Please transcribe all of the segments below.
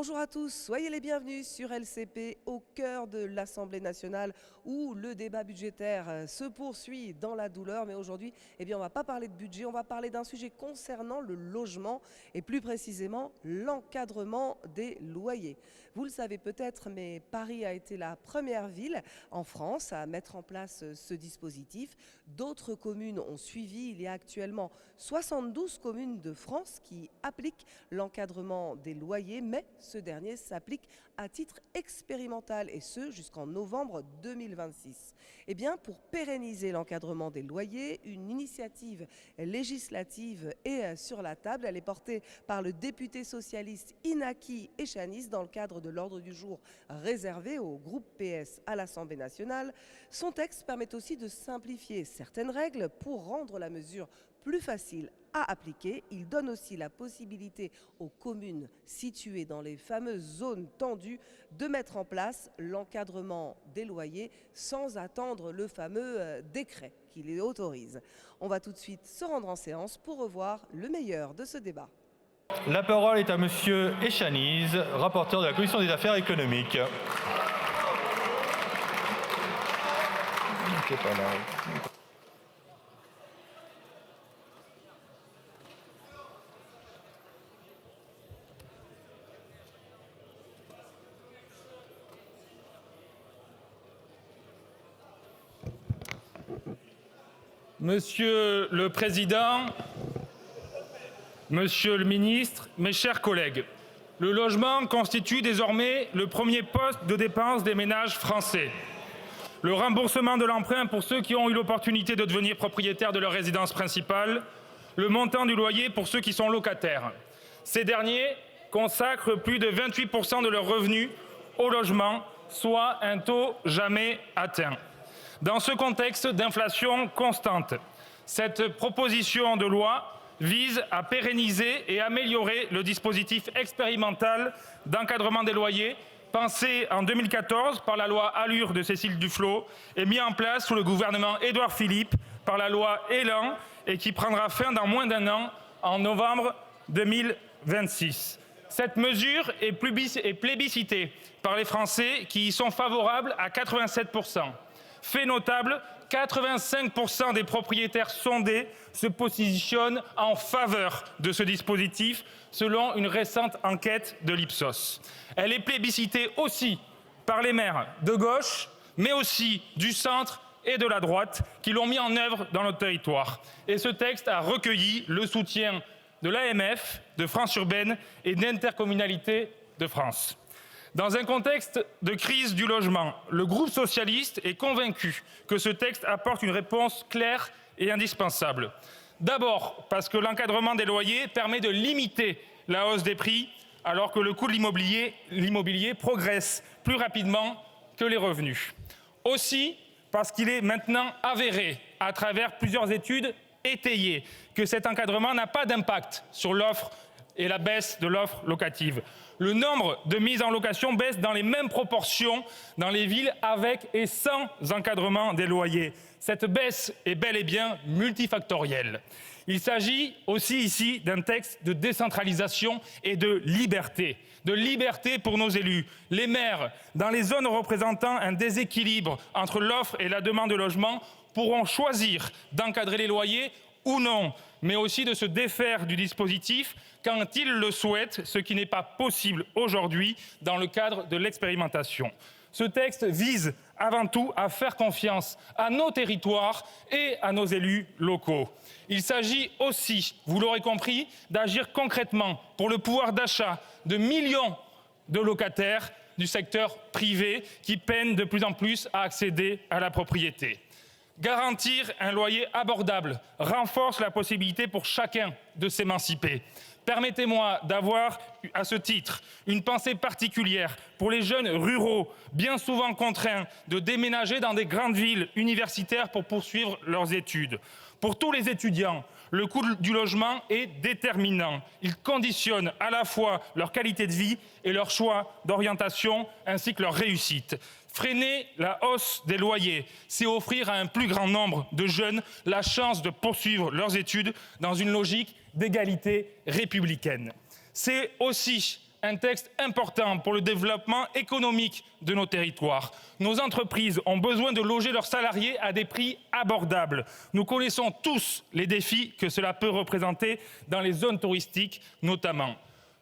Bonjour à tous, soyez les bienvenus sur LCP, au cœur de l'Assemblée nationale où le débat budgétaire se poursuit dans la douleur. Mais aujourd'hui, on ne va pas parler de budget, on va parler d'un sujet concernant le logement et plus précisément l'encadrement des loyers. Vous le savez peut-être, mais Paris a été la première ville en France à mettre en place ce dispositif. D'autres communes ont suivi. Il y a actuellement 72 communes de France qui appliquent l'encadrement des loyers, mais ce dernier s'applique à titre expérimental et ce jusqu'en novembre 2026. Pour pérenniser l'encadrement des loyers, une initiative législative est sur la table. Elle est portée par le député socialiste Inaki Eschanis dans le cadre de l'ordre du jour réservé au groupe PS à l'Assemblée nationale. Son texte permet aussi de simplifier certaines règles pour rendre la mesure plus facile à appliquer. Il donne aussi la possibilité aux communes situées dans les fameuses zones tendues de mettre en place l'encadrement des loyers sans attendre le fameux décret qui les autorise. On va tout de suite se rendre en séance pour revoir le meilleur de ce débat. La parole est à Monsieur Eschanis, rapporteur de la Commission des affaires économiques. Monsieur le Président, Monsieur le Ministre, mes chers collègues, le logement constitue désormais le premier poste de dépense des ménages français. Le remboursement de l'emprunt pour ceux qui ont eu l'opportunité de devenir propriétaires de leur résidence principale, le montant du loyer pour ceux qui sont locataires. Ces derniers consacrent plus de 28% de leurs revenus au logement, soit un taux jamais atteint. Dans ce contexte d'inflation constante, cette proposition de loi vise à pérenniser et améliorer le dispositif expérimental d'encadrement des loyers, pensé en 2014 par la loi Allure de Cécile Duflot et mis en place sous le gouvernement Édouard Philippe par la loi Elan et qui prendra fin dans moins d'un an, en novembre 2026. Cette mesure est plébiscitée par les Français qui y sont favorables à 87%. Fait notable, 85% des propriétaires sondés se positionnent en faveur de ce dispositif, selon une récente enquête de l'Ipsos. Elle est plébiscitée aussi par les maires de gauche, mais aussi du centre et de la droite, qui l'ont mis en œuvre dans notre territoire. Et ce texte a recueilli le soutien de l'AMF, de France Urbaine et d'Intercommunalité de France. Dans un contexte de crise du logement, le groupe socialiste est convaincu que ce texte apporte une réponse claire et indispensable. D'abord, parce que l'encadrement des loyers permet de limiter la hausse des prix, alors que le coût de l'immobilier progresse plus rapidement que les revenus. Aussi, parce qu'il est maintenant avéré, à travers plusieurs études étayées, que cet encadrement n'a pas d'impact sur l'offre et la baisse de l'offre locative. Le nombre de mises en location baisse dans les mêmes proportions dans les villes avec et sans encadrement des loyers. Cette baisse est bel et bien multifactorielle. Il s'agit aussi ici d'un texte de décentralisation et de liberté pour nos élus. Les maires, dans les zones représentant un déséquilibre entre l'offre et la demande de logement, pourront choisir d'encadrer les loyers ou non, mais aussi de se défaire du dispositif quand ils le souhaitent, ce qui n'est pas possible aujourd'hui dans le cadre de l'expérimentation. Ce texte vise avant tout à faire confiance à nos territoires et à nos élus locaux. Il s'agit aussi, vous l'aurez compris, d'agir concrètement pour le pouvoir d'achat de millions de locataires du secteur privé qui peinent de plus en plus à accéder à la propriété. Garantir un loyer abordable renforce la possibilité pour chacun de s'émanciper. Permettez-moi d'avoir, à ce titre, une pensée particulière pour les jeunes ruraux, bien souvent contraints de déménager dans des grandes villes universitaires pour poursuivre leurs études. Pour tous les étudiants, le coût du logement est déterminant. Il conditionne à la fois leur qualité de vie et leur choix d'orientation, ainsi que leur réussite. Freiner la hausse des loyers, c'est offrir à un plus grand nombre de jeunes la chance de poursuivre leurs études dans une logique d'égalité républicaine. C'est aussi un texte important pour le développement économique de nos territoires. Nos entreprises ont besoin de loger leurs salariés à des prix abordables. Nous connaissons tous les défis que cela peut représenter dans les zones touristiques notamment.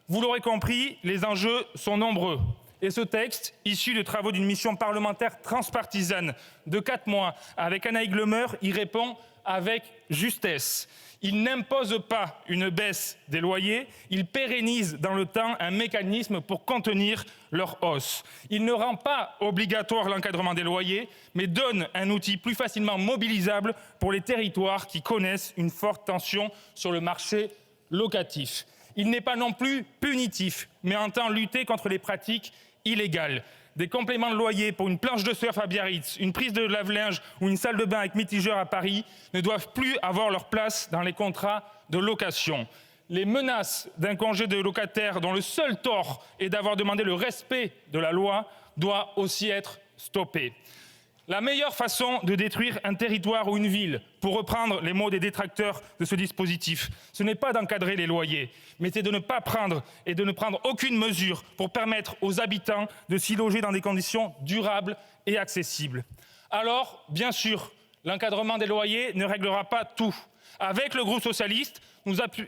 Vous l'aurez compris, les enjeux sont nombreux. Et ce texte, issu de travaux d'une mission parlementaire transpartisane de 4 mois avec Anaïg Lemeur, y répond avec justesse. Il n'impose pas une baisse des loyers, il pérennise dans le temps un mécanisme pour contenir leur hausse. Il ne rend pas obligatoire l'encadrement des loyers, mais donne un outil plus facilement mobilisable pour les territoires qui connaissent une forte tension sur le marché locatif. Il n'est pas non plus punitif, mais entend lutter contre les pratiques illégales. Des compléments de loyer pour une planche de surf à Biarritz, une prise de lave-linge ou une salle de bain avec mitigeur à Paris ne doivent plus avoir leur place dans les contrats de location. Les menaces d'un congé de locataire dont le seul tort est d'avoir demandé le respect de la loi doivent aussi être stoppées. La meilleure façon de détruire un territoire ou une ville, pour reprendre les mots des détracteurs de ce dispositif, ce n'est pas d'encadrer les loyers, mais c'est de ne pas prendre et de ne prendre aucune mesure pour permettre aux habitants de s'y loger dans des conditions durables et accessibles. Alors, bien sûr, l'encadrement des loyers ne réglera pas tout. Avec le groupe socialiste,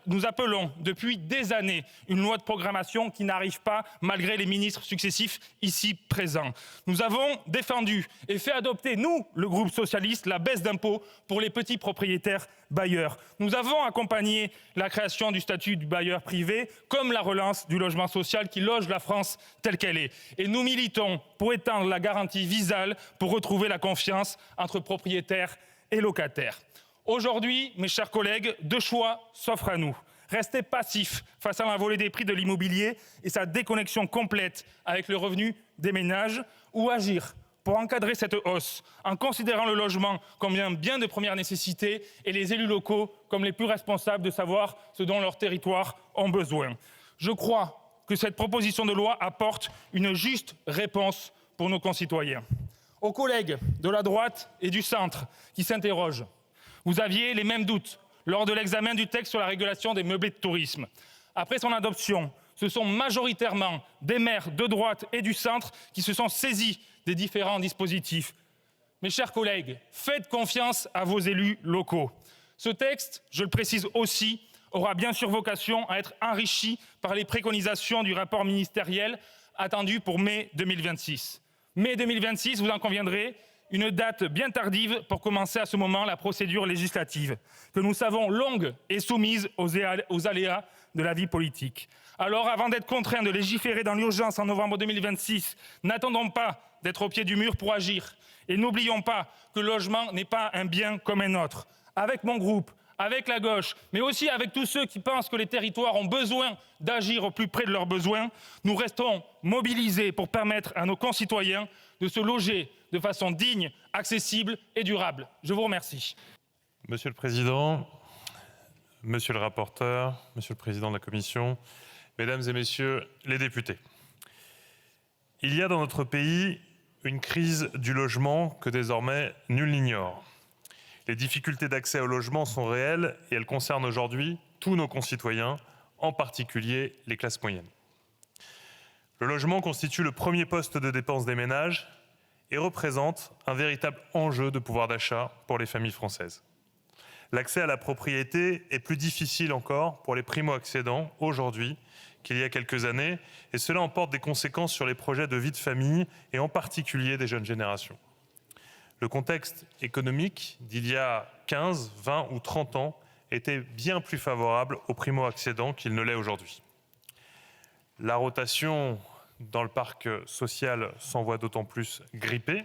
nous appelons depuis des années une loi de programmation qui n'arrive pas malgré les ministres successifs ici présents. Nous avons défendu et fait adopter, nous, le groupe socialiste, la baisse d'impôts pour les petits propriétaires bailleurs. Nous avons accompagné la création du statut du bailleur privé comme la relance du logement social qui loge la France telle qu'elle est. Et nous militons pour étendre la garantie Visale pour retrouver la confiance entre propriétaires et locataires. Aujourd'hui, mes chers collègues, 2 choix s'offrent à nous. Rester passif face à l'envolée des prix de l'immobilier et sa déconnexion complète avec le revenu des ménages, ou agir pour encadrer cette hausse en considérant le logement comme un bien de première nécessité et les élus locaux comme les plus responsables de savoir ce dont leurs territoires ont besoin. Je crois que cette proposition de loi apporte une juste réponse pour nos concitoyens. Aux collègues de la droite et du centre qui s'interrogent, vous aviez les mêmes doutes lors de l'examen du texte sur la régulation des meublés de tourisme. Après son adoption, ce sont majoritairement des maires de droite et du centre qui se sont saisis des différents dispositifs. Mes chers collègues, faites confiance à vos élus locaux. Ce texte, je le précise aussi, aura bien sûr vocation à être enrichi par les préconisations du rapport ministériel attendu pour mai 2026. Mai 2026, vous en conviendrez, une date bien tardive pour commencer à ce moment la procédure législative, que nous savons longue et soumise aux aléas de la vie politique. Alors, avant d'être contraints de légiférer dans l'urgence en novembre 2026, n'attendons pas d'être au pied du mur pour agir. Et n'oublions pas que le logement n'est pas un bien comme un autre. Avec mon groupe, avec la gauche, mais aussi avec tous ceux qui pensent que les territoires ont besoin d'agir au plus près de leurs besoins, nous restons mobilisés pour permettre à nos concitoyens de se loger de façon digne, accessible et durable. Je vous remercie. Monsieur le Président, Monsieur le rapporteur, Monsieur le Président de la Commission, Mesdames et Messieurs les députés. Il y a dans notre pays une crise du logement que désormais nul n'ignore. Les difficultés d'accès au logement sont réelles et elles concernent aujourd'hui tous nos concitoyens, en particulier les classes moyennes. Le logement constitue le premier poste de dépense des ménages et représente un véritable enjeu de pouvoir d'achat pour les familles françaises. L'accès à la propriété est plus difficile encore pour les primo-accédants aujourd'hui qu'il y a quelques années, et cela emporte des conséquences sur les projets de vie de famille et en particulier des jeunes générations. Le contexte économique d'il y a 15, 20 ou 30 ans était bien plus favorable aux primo-accédants qu'il ne l'est aujourd'hui. La rotation dans le parc social s'en voit d'autant plus grippée.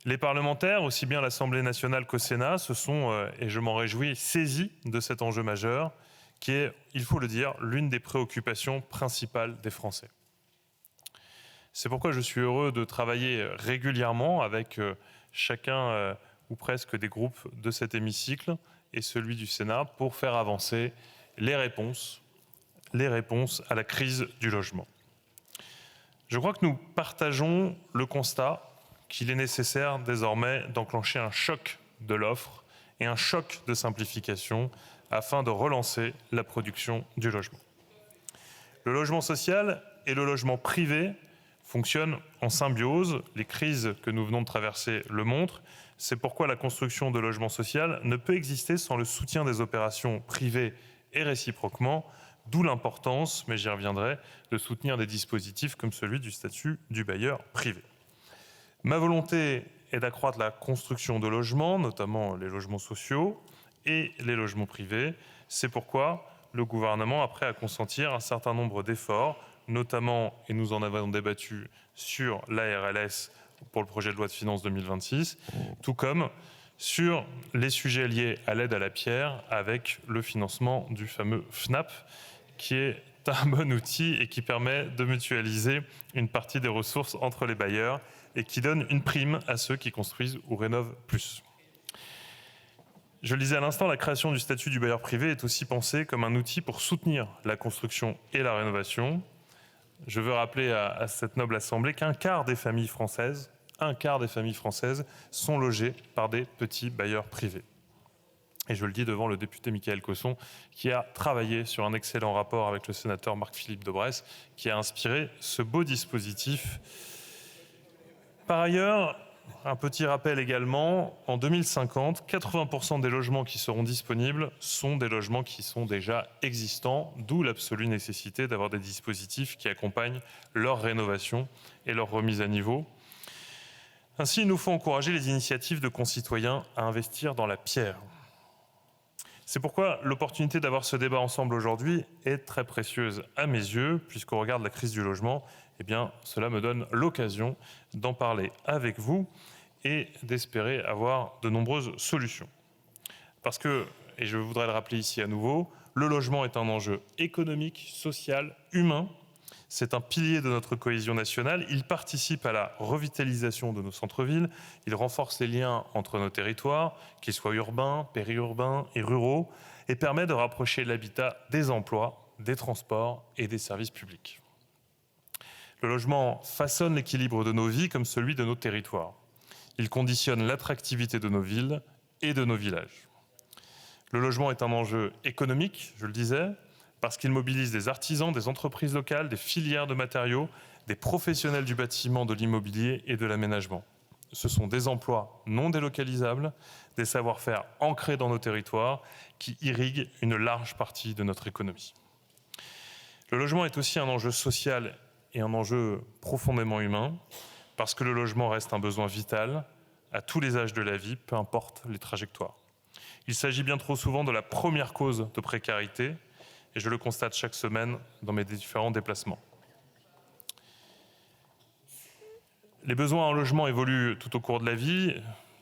Les parlementaires, aussi bien à l'Assemblée nationale qu'au Sénat, se sont, et je m'en réjouis, saisis de cet enjeu majeur, qui est, il faut le dire, l'une des préoccupations principales des Français. C'est pourquoi je suis heureux de travailler régulièrement avec chacun ou presque des groupes de cet hémicycle et celui du Sénat pour faire avancer les réponses à la crise du logement. Je crois que nous partageons le constat qu'il est nécessaire désormais d'enclencher un choc de l'offre et un choc de simplification afin de relancer la production du logement. Le logement social et le logement privé fonctionnent en symbiose. Les crises que nous venons de traverser le montrent. C'est pourquoi la construction de logements sociaux ne peut exister sans le soutien des opérations privées et réciproquement, d'où l'importance, mais j'y reviendrai, de soutenir des dispositifs comme celui du statut du bailleur privé. Ma volonté est d'accroître la construction de logements, notamment les logements sociaux et les logements privés. C'est pourquoi le gouvernement est prêt à consentir un certain nombre d'efforts, notamment, et nous en avons débattu, sur la RLS pour le projet de loi de finances 2026, tout comme sur les sujets liés à l'aide à la pierre avec le financement du fameux FNAP, qui est un bon outil et qui permet de mutualiser une partie des ressources entre les bailleurs et qui donne une prime à ceux qui construisent ou rénovent plus. Je le disais à l'instant, la création du statut du bailleur privé est aussi pensée comme un outil pour soutenir la construction et la rénovation. Je veux rappeler à cette noble assemblée qu'un quart des familles françaises sont logées par des petits bailleurs privés. Et je le dis devant le député Michaël Cosson, qui a travaillé sur un excellent rapport avec le sénateur Marc-Philippe Daubresse, qui a inspiré ce beau dispositif. Par ailleurs, un petit rappel également, en 2050, 80% des logements qui seront disponibles sont des logements qui sont déjà existants, d'où l'absolue nécessité d'avoir des dispositifs qui accompagnent leur rénovation et leur remise à niveau. Ainsi, il nous faut encourager les initiatives de concitoyens à investir dans la pierre. C'est pourquoi l'opportunité d'avoir ce débat ensemble aujourd'hui est très précieuse à mes yeux, puisqu'au regard de la crise du logement, eh bien, cela me donne l'occasion d'en parler avec vous et d'espérer avoir de nombreuses solutions. Parce que, et je voudrais le rappeler ici à nouveau, le logement est un enjeu économique, social, humain. C'est un pilier de notre cohésion nationale. Il participe à la revitalisation de nos centres-villes. Il renforce les liens entre nos territoires, qu'ils soient urbains, périurbains et ruraux, et permet de rapprocher l'habitat des emplois, des transports et des services publics. Le logement façonne l'équilibre de nos vies comme celui de nos territoires. Il conditionne l'attractivité de nos villes et de nos villages. Le logement est un enjeu économique, je le disais, parce qu'il mobilise des artisans, des entreprises locales, des filières de matériaux, des professionnels du bâtiment, de l'immobilier et de l'aménagement. Ce sont des emplois non délocalisables, des savoir-faire ancrés dans nos territoires qui irriguent une large partie de notre économie. Le logement est aussi un enjeu social et un enjeu profondément humain, parce que le logement reste un besoin vital à tous les âges de la vie, peu importe les trajectoires. Il s'agit bien trop souvent de la première cause de précarité, et je le constate chaque semaine dans mes différents déplacements. Les besoins en logement évoluent tout au cours de la vie,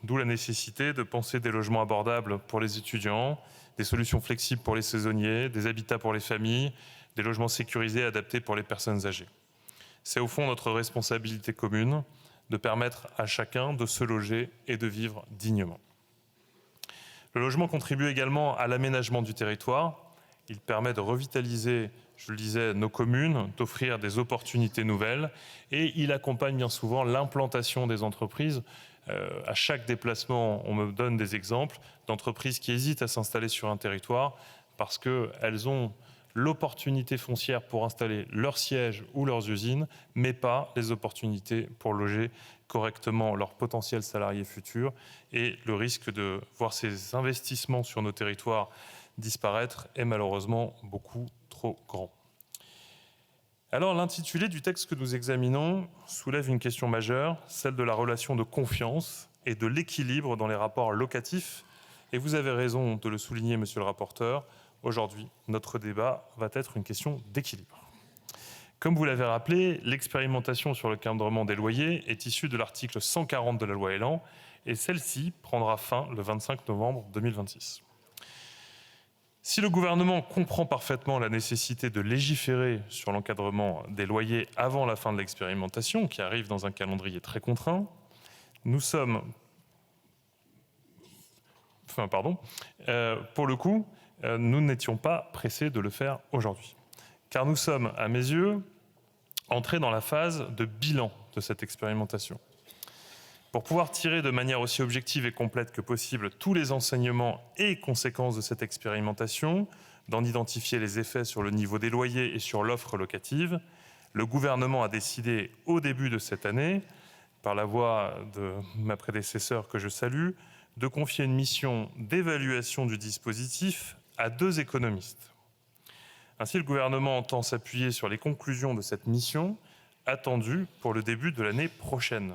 d'où la nécessité de penser des logements abordables pour les étudiants, des solutions flexibles pour les saisonniers, des habitats pour les familles, des logements sécurisés adaptés pour les personnes âgées. C'est au fond notre responsabilité commune de permettre à chacun de se loger et de vivre dignement. Le logement contribue également à l'aménagement du territoire. Il permet de revitaliser, je le disais, nos communes, d'offrir des opportunités nouvelles et il accompagne bien souvent l'implantation des entreprises. À chaque déplacement, on me donne des exemples d'entreprises qui hésitent à s'installer sur un territoire parce qu'elles ont l'opportunité foncière pour installer leur siège ou leurs usines, mais pas les opportunités pour loger correctement leurs potentiels salariés futurs. Et le risque de voir ces investissements sur nos territoires disparaître est malheureusement beaucoup trop grand. Alors l'intitulé du texte que nous examinons soulève une question majeure, celle de la relation de confiance et de l'équilibre dans les rapports locatifs. Et vous avez raison de le souligner, monsieur le rapporteur, aujourd'hui, notre débat va être une question d'équilibre. Comme vous l'avez rappelé, l'expérimentation sur le cadrement des loyers est issue de l'article 140 de la loi Elan et celle-ci prendra fin le 25 novembre 2026. Si le gouvernement comprend parfaitement la nécessité de légiférer sur l'encadrement des loyers avant la fin de l'expérimentation, qui arrive dans un calendrier très contraint, pour le coup, nous n'étions pas pressés de le faire aujourd'hui. Car nous sommes, à mes yeux, entrés dans la phase de bilan de cette expérimentation. Pour pouvoir tirer de manière aussi objective et complète que possible tous les enseignements et conséquences de cette expérimentation, d'en identifier les effets sur le niveau des loyers et sur l'offre locative, le gouvernement a décidé au début de cette année, par la voix de ma prédécesseure que je salue, de confier une mission d'évaluation du dispositif à 2 économistes. Ainsi, le gouvernement entend s'appuyer sur les conclusions de cette mission attendue pour le début de l'année prochaine.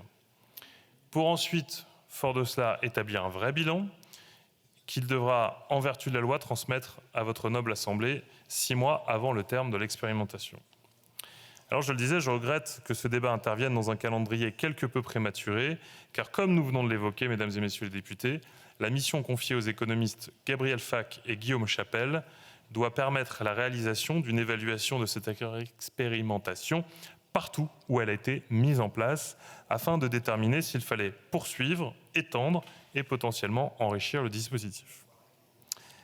Pour ensuite, fort de cela, établir un vrai bilan qu'il devra, en vertu de la loi, transmettre à votre noble Assemblée 6 mois avant le terme de l'expérimentation. Alors je le disais, je regrette que ce débat intervienne dans un calendrier quelque peu prématuré, car comme nous venons de l'évoquer, mesdames et messieurs les députés, la mission confiée aux économistes Gabriel Fac et Guillaume Chapelle doit permettre la réalisation d'une évaluation de cette expérimentation partout où elle a été mise en place, afin de déterminer s'il fallait poursuivre, étendre et potentiellement enrichir le dispositif.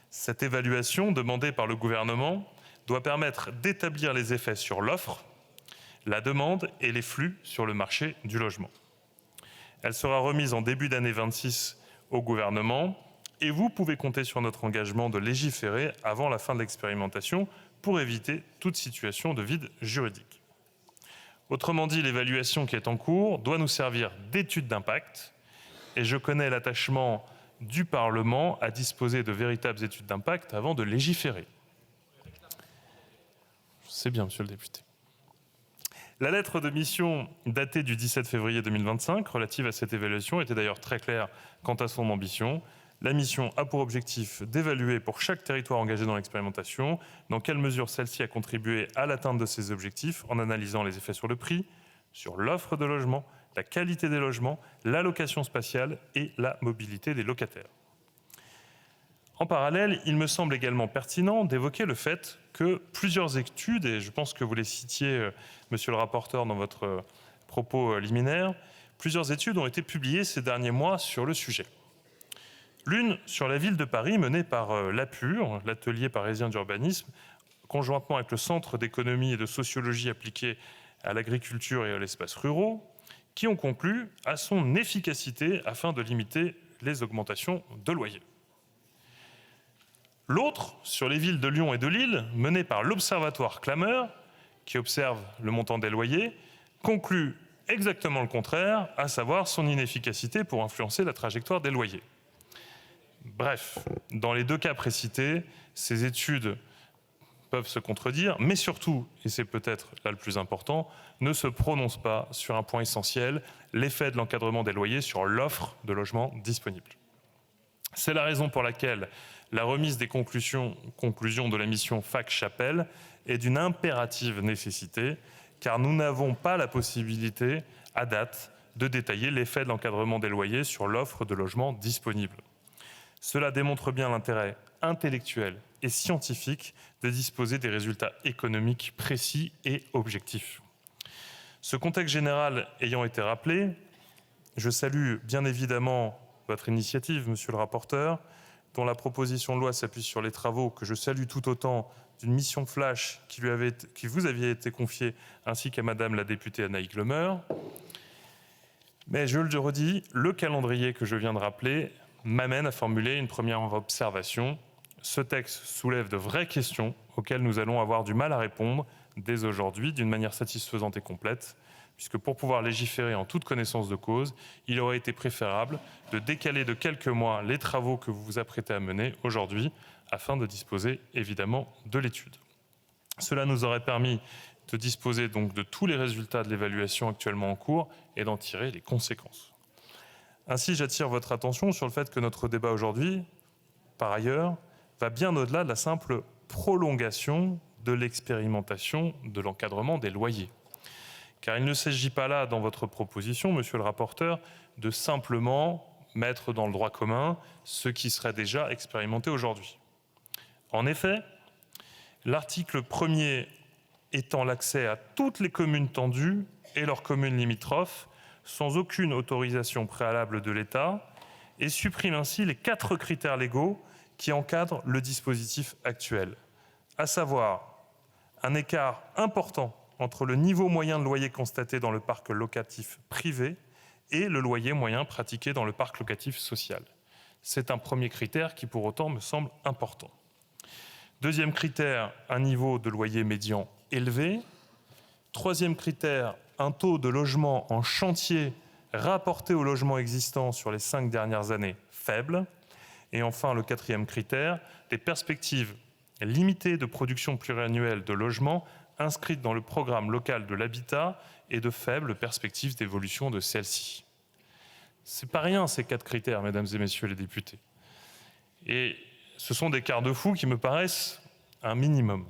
Cette évaluation, demandée par le gouvernement, doit permettre d'établir les effets sur l'offre, la demande et les flux sur le marché du logement. Elle sera remise en début d'année 26 au gouvernement et vous pouvez compter sur notre engagement de légiférer avant la fin de l'expérimentation pour éviter toute situation de vide juridique. Autrement dit, l'évaluation qui est en cours doit nous servir d'étude d'impact et je connais l'attachement du Parlement à disposer de véritables études d'impact avant de légiférer. C'est bien, monsieur le député. La lettre de mission datée du 17 février 2025 relative à cette évaluation était d'ailleurs très claire quant à son ambition. La mission a pour objectif d'évaluer pour chaque territoire engagé dans l'expérimentation dans quelle mesure celle-ci a contribué à l'atteinte de ses objectifs en analysant les effets sur le prix, sur l'offre de logement, la qualité des logements, la location spatiale et la mobilité des locataires. En parallèle, il me semble également pertinent d'évoquer le fait que plusieurs études, et je pense que vous les citiez, monsieur le rapporteur, dans votre propos liminaire, plusieurs études ont été publiées ces derniers mois sur le sujet. L'une sur la ville de Paris, menée par l'APUR, l'atelier parisien d'urbanisme, conjointement avec le Centre d'économie et de sociologie appliquée à l'agriculture et à l'espace ruraux, qui ont conclu à son efficacité afin de limiter les augmentations de loyers. L'autre, sur les villes de Lyon et de Lille, menée par l'Observatoire Clameur, qui observe le montant des loyers, conclut exactement le contraire, à savoir son inefficacité pour influencer la trajectoire des loyers. Bref, dans les 2 cas précités, ces études peuvent se contredire, mais surtout, et c'est peut-être là le plus important, ne se prononcent pas sur un point essentiel, l'effet de l'encadrement des loyers sur l'offre de logements disponibles. C'est la raison pour laquelle la remise des conclusions de la mission Fac-Chapelle est d'une impérative nécessité, car nous n'avons pas la possibilité, à date, de détailler l'effet de l'encadrement des loyers sur l'offre de logements disponibles. Cela démontre bien l'intérêt intellectuel et scientifique de disposer des résultats économiques précis et objectifs. Ce contexte général ayant été rappelé, je salue bien évidemment votre initiative, monsieur le rapporteur, dont la proposition de loi s'appuie sur les travaux que je salue tout autant d'une mission flash qui vous aviez été confiée, ainsi qu'à madame la députée Annaïg Le Meur. Mais je le redis, le calendrier que je viens de rappeler m'amène à formuler une première observation. Ce texte soulève de vraies questions auxquelles nous allons avoir du mal à répondre dès aujourd'hui d'une manière satisfaisante et complète, puisque pour pouvoir légiférer en toute connaissance de cause, il aurait été préférable de décaler de quelques mois les travaux que vous vous apprêtez à mener aujourd'hui, afin de disposer évidemment de l'étude. Cela nous aurait permis de disposer donc de tous les résultats de l'évaluation actuellement en cours et d'en tirer les conséquences. Ainsi, j'attire votre attention sur le fait que notre débat aujourd'hui, par ailleurs, va bien au-delà de la simple prolongation de l'expérimentation de l'encadrement des loyers. Car il ne s'agit pas là, dans votre proposition, monsieur le rapporteur, de simplement mettre dans le droit commun ce qui serait déjà expérimenté aujourd'hui. En effet, l'article 1er étend l'accès à toutes les communes tendues et leurs communes limitrophes sans aucune autorisation préalable de l'État et supprime ainsi les 4 critères légaux qui encadrent le dispositif actuel, à savoir un écart important entre le niveau moyen de loyer constaté dans le parc locatif privé et le loyer moyen pratiqué dans le parc locatif social. C'est un premier critère qui pour autant me semble important. Deuxième critère, un niveau de loyer médian élevé. Troisième critère, un taux de logement en chantier rapporté au logement existant sur les 5 dernières années faible. Et enfin, le quatrième critère, des perspectives limitées de production pluriannuelle de logements inscrites dans le programme local de l'habitat et de faibles perspectives d'évolution de celle-ci. C'est pas rien ces 4 critères, mesdames et messieurs les députés. Et ce sont des garde-fous qui me paraissent un minimum.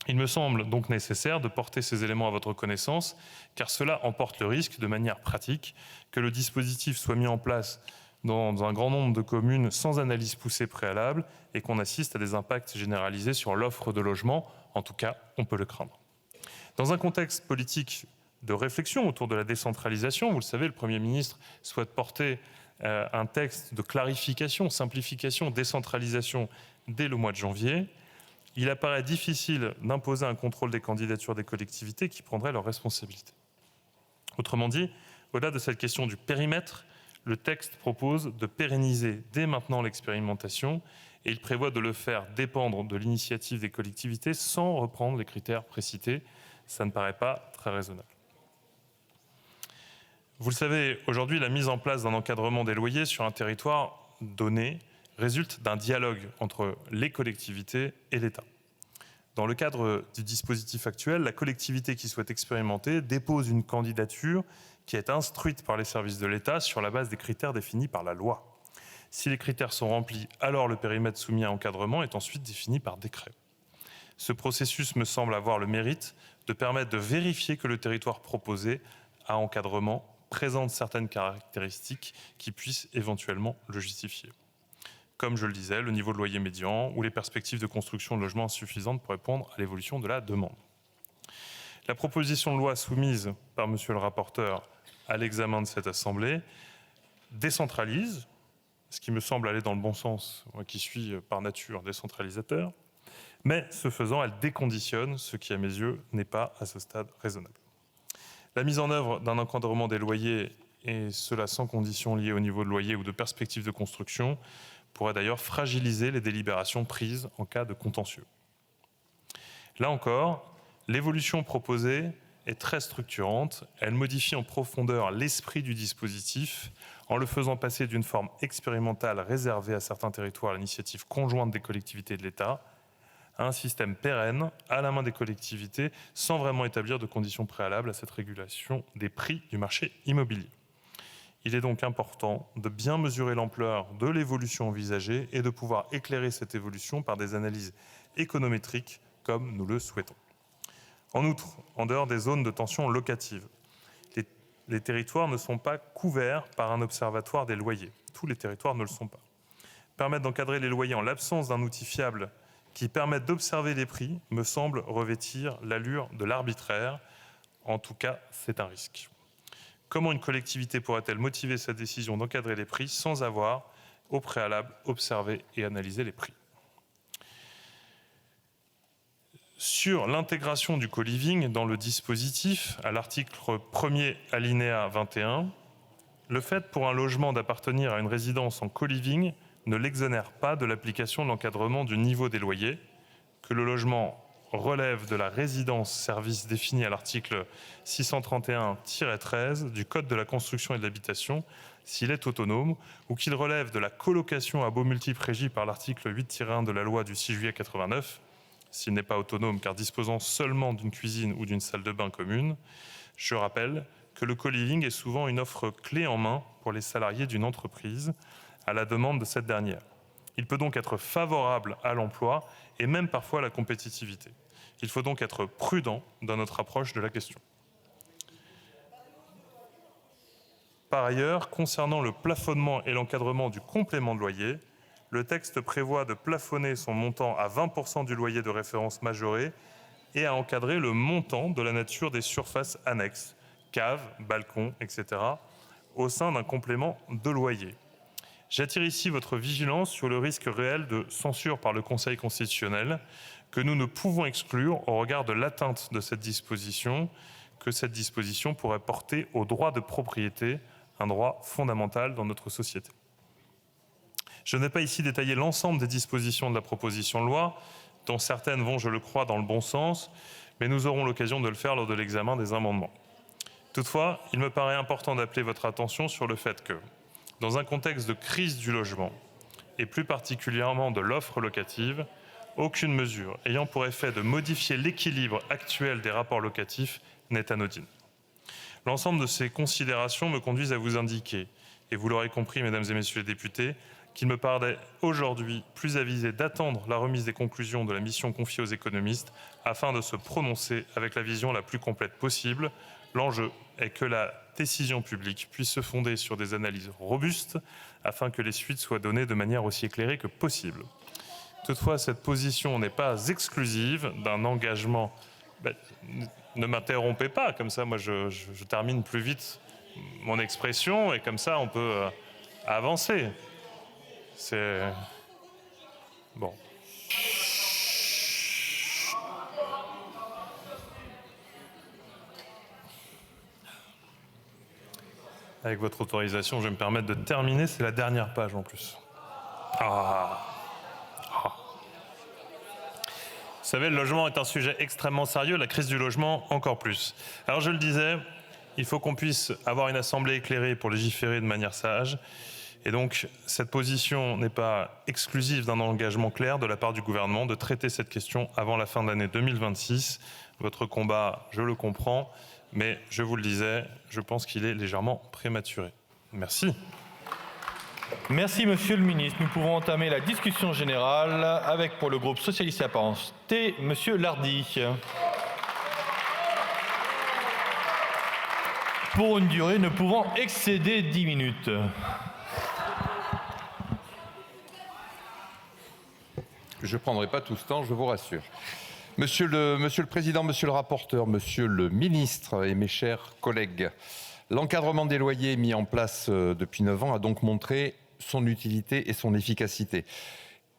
Il me semble donc nécessaire de porter ces éléments à votre connaissance, car cela emporte le risque, de manière pratique, que le dispositif soit mis en place dans un grand nombre de communes sans analyse poussée préalable et qu'on assiste à des impacts généralisés sur l'offre de logement. En tout cas, on peut le craindre. Dans un contexte politique de réflexion autour de la décentralisation, vous le savez, le Premier ministre souhaite porter un texte de clarification, simplification, décentralisation dès le mois de janvier. Il apparaît difficile d'imposer un contrôle des candidatures des collectivités qui prendraient leurs responsabilités. Autrement dit, au-delà de cette question du périmètre, le texte propose de pérenniser dès maintenant l'expérimentation et il prévoit de le faire dépendre de l'initiative des collectivités sans reprendre les critères précités. Ça ne paraît pas très raisonnable. Vous le savez, aujourd'hui, la mise en place d'un encadrement des loyers sur un territoire donné résulte d'un dialogue entre les collectivités et l'État. Dans le cadre du dispositif actuel, la collectivité qui souhaite expérimenter dépose une candidature qui est instruite par les services de l'État sur la base des critères définis par la loi. Si les critères sont remplis, alors le périmètre soumis à encadrement est ensuite défini par décret. Ce processus me semble avoir le mérite de permettre de vérifier que le territoire proposé à encadrement présente certaines caractéristiques qui puissent éventuellement le justifier. Comme je le disais, le niveau de loyer médian ou les perspectives de construction de logements insuffisantes pour répondre à l'évolution de la demande. La proposition de loi soumise par Monsieur le rapporteur à l'examen de cette Assemblée décentralise, ce qui me semble aller dans le bon sens, moi qui suis par nature décentralisateur, mais ce faisant, elle déconditionne, ce qui à mes yeux n'est pas à ce stade raisonnable. La mise en œuvre d'un encadrement des loyers, et cela sans conditions liées au niveau de loyer ou de perspectives de construction, pourrait d'ailleurs fragiliser les délibérations prises en cas de contentieux. Là encore, l'évolution proposée est très structurante. Elle modifie en profondeur l'esprit du dispositif en le faisant passer d'une forme expérimentale réservée à certains territoires à l'initiative conjointe des collectivités et de l'État à un système pérenne à la main des collectivités sans vraiment établir de conditions préalables à cette régulation des prix du marché immobilier. Il est donc important de bien mesurer l'ampleur de l'évolution envisagée et de pouvoir éclairer cette évolution par des analyses économétriques comme nous le souhaitons. En outre, en dehors des zones de tension locative, les territoires ne sont pas couverts par un observatoire des loyers. Tous les territoires ne le sont pas. Permettre d'encadrer les loyers en l'absence d'un outil fiable qui permette d'observer les prix me semble revêtir l'allure de l'arbitraire. En tout cas, c'est un risque. Comment une collectivité pourrait-elle motiver sa décision d'encadrer les prix sans avoir, au préalable, observé et analysé les prix ? Sur l'intégration du co-living dans le dispositif, à l'article 1er alinéa 21, le fait pour un logement d'appartenir à une résidence en co-living ne l'exonère pas de l'application de l'encadrement du niveau des loyers, que le logement relève de la résidence-service définie à l'article 631-13 du Code de la construction et de l'habitation, s'il est autonome, ou qu'il relève de la colocation à baux multiples régie par l'article 8-1 de la loi du 6 juillet 89, s'il n'est pas autonome car disposant seulement d'une cuisine ou d'une salle de bain commune. Je rappelle que le co-living est souvent une offre clé en main pour les salariés d'une entreprise à la demande de cette dernière. Il peut donc être favorable à l'emploi et même parfois à la compétitivité. Il faut donc être prudent dans notre approche de la question. Par ailleurs, concernant le plafonnement et l'encadrement du complément de loyer, le texte prévoit de plafonner son montant à 20% du loyer de référence majoré et à encadrer le montant de la nature des surfaces annexes, caves, balcons, etc., au sein d'un complément de loyer. J'attire ici votre vigilance sur le risque réel de censure par le Conseil constitutionnel que nous ne pouvons exclure au regard de l'atteinte de cette disposition, que cette disposition pourrait porter au droit de propriété, un droit fondamental dans notre société. Je n'ai pas ici détaillé l'ensemble des dispositions de la proposition de loi, dont certaines vont, je le crois, dans le bon sens, mais nous aurons l'occasion de le faire lors de l'examen des amendements. Toutefois, il me paraît important d'appeler votre attention sur le fait que, dans un contexte de crise du logement, et plus particulièrement de l'offre locative, aucune mesure ayant pour effet de modifier l'équilibre actuel des rapports locatifs n'est anodine. L'ensemble de ces considérations me conduisent à vous indiquer, et vous l'aurez compris, mesdames et messieurs les députés, qu'il me paraît aujourd'hui plus avisé d'attendre la remise des conclusions de la mission confiée aux économistes afin de se prononcer avec la vision la plus complète possible. L'enjeu est que la décision publique puisse se fonder sur des analyses robustes afin que les suites soient données de manière aussi éclairée que possible. Toutefois, cette position n'est pas exclusive d'un engagement. Ne m'interrompez pas, comme ça moi je termine plus vite mon expression et comme ça on peut avancer. C'est bon. Avec votre autorisation, je vais me permettre de terminer. C'est la dernière page en plus. Vous savez, le logement est un sujet extrêmement sérieux, la crise du logement encore plus. Alors je le disais, il faut qu'on puisse avoir une assemblée éclairée pour légiférer de manière sage. Et donc, cette position n'est pas exclusive d'un engagement clair de la part du gouvernement de traiter cette question avant la fin de l'année 2026. Votre combat, je le comprends, mais je vous le disais, je pense qu'il est légèrement prématuré. Merci. Merci, Monsieur le Ministre. Nous pouvons entamer la discussion générale avec, pour le groupe Socialiste et Apparenté, Monsieur Lardy. Pour une durée ne pouvant excéder 10 minutes. Je ne prendrai pas tout ce temps, je vous rassure. Monsieur le Président, Monsieur le rapporteur, Monsieur le Ministre et mes chers collègues, l'encadrement des loyers mis en place depuis 9 ans a donc montré son utilité et son efficacité.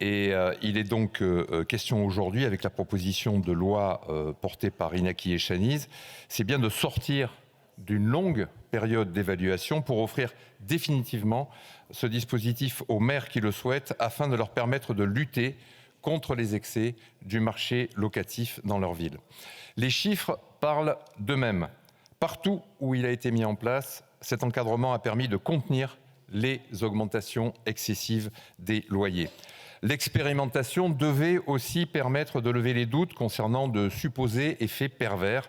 Et il est donc question aujourd'hui, avec la proposition de loi portée par Inaki Echaniz, c'est bien de sortir d'une longue période d'évaluation pour offrir définitivement ce dispositif aux maires qui le souhaitent afin de leur permettre de lutter contre les excès du marché locatif dans leur ville. Les chiffres parlent d'eux-mêmes. Partout où il a été mis en place, cet encadrement a permis de contenir les augmentations excessives des loyers. L'expérimentation devait aussi permettre de lever les doutes concernant de supposés effets pervers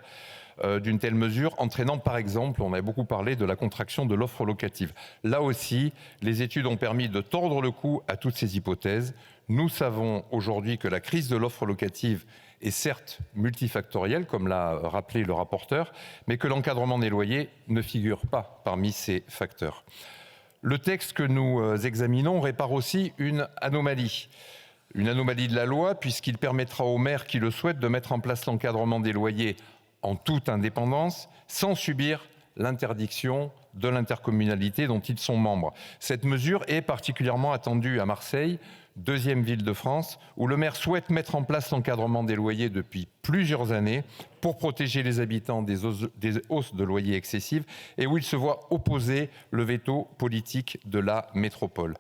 d'une telle mesure, entraînant par exemple, on a beaucoup parlé de la contraction de l'offre locative. Là aussi, les études ont permis de tordre le cou à toutes ces hypothèses. Nous savons aujourd'hui que la crise de l'offre locative est certes multifactorielle, comme l'a rappelé le rapporteur, mais que l'encadrement des loyers ne figure pas parmi ces facteurs. Le texte que nous examinons répare aussi une anomalie de la loi, puisqu'il permettra aux maires qui le souhaitent de mettre en place l'encadrement des loyers en toute indépendance, sans subir l'interdiction de l'intercommunalité dont ils sont membres. Cette mesure est particulièrement attendue à Marseille, deuxième ville de France, où le maire souhaite mettre en place l'encadrement des loyers depuis plusieurs années pour protéger les habitants des hausses de loyers excessives et où il se voit opposer le veto politique de la métropole.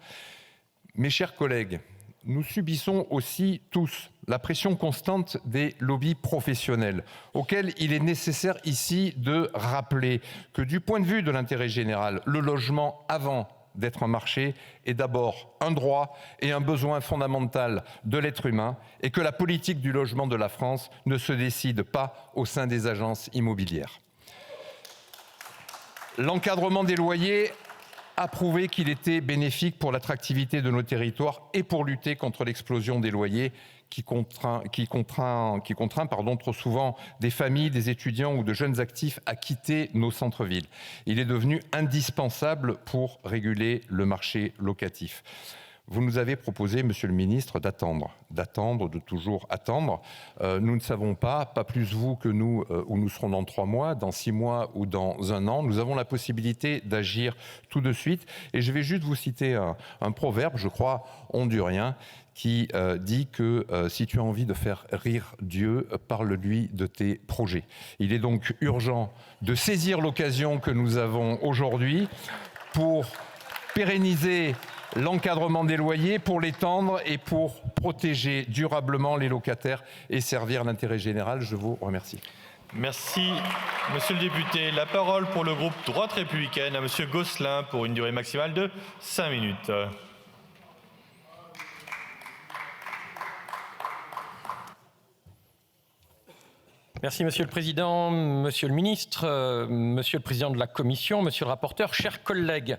Mes chers collègues, nous subissons aussi tous la pression constante des lobbies professionnels, auxquels il est nécessaire ici de rappeler que du point de vue de l'intérêt général, le logement avant d'être un marché est d'abord un droit et un besoin fondamental de l'être humain et que la politique du logement de la France ne se décide pas au sein des agences immobilières. L'encadrement des loyers a prouvé qu'il était bénéfique pour l'attractivité de nos territoires et pour lutter contre l'explosion des loyers qui contraint trop souvent des familles, des étudiants ou de jeunes actifs à quitter nos centres-villes. Il est devenu indispensable pour réguler le marché locatif. Vous nous avez proposé, Monsieur le Ministre, d'attendre, de toujours attendre. Nous ne savons pas plus vous que nous, où nous serons dans 3 mois, dans 6 mois ou dans 1 an. Nous avons la possibilité d'agir tout de suite. Et je vais juste vous citer un proverbe, je crois, hondurien, qui dit que si tu as envie de faire rire Dieu, parle-lui de tes projets. Il est donc urgent de saisir l'occasion que nous avons aujourd'hui pour pérenniser l'encadrement des loyers pour l'étendre et pour protéger durablement les locataires et servir l'intérêt général. Je vous remercie. Merci, monsieur le député. La parole pour le groupe Droite républicaine à monsieur Gosselin pour une durée maximale de 5 minutes. Merci Monsieur le Président, Monsieur le Ministre, Monsieur le Président de la Commission, Monsieur le rapporteur, chers collègues.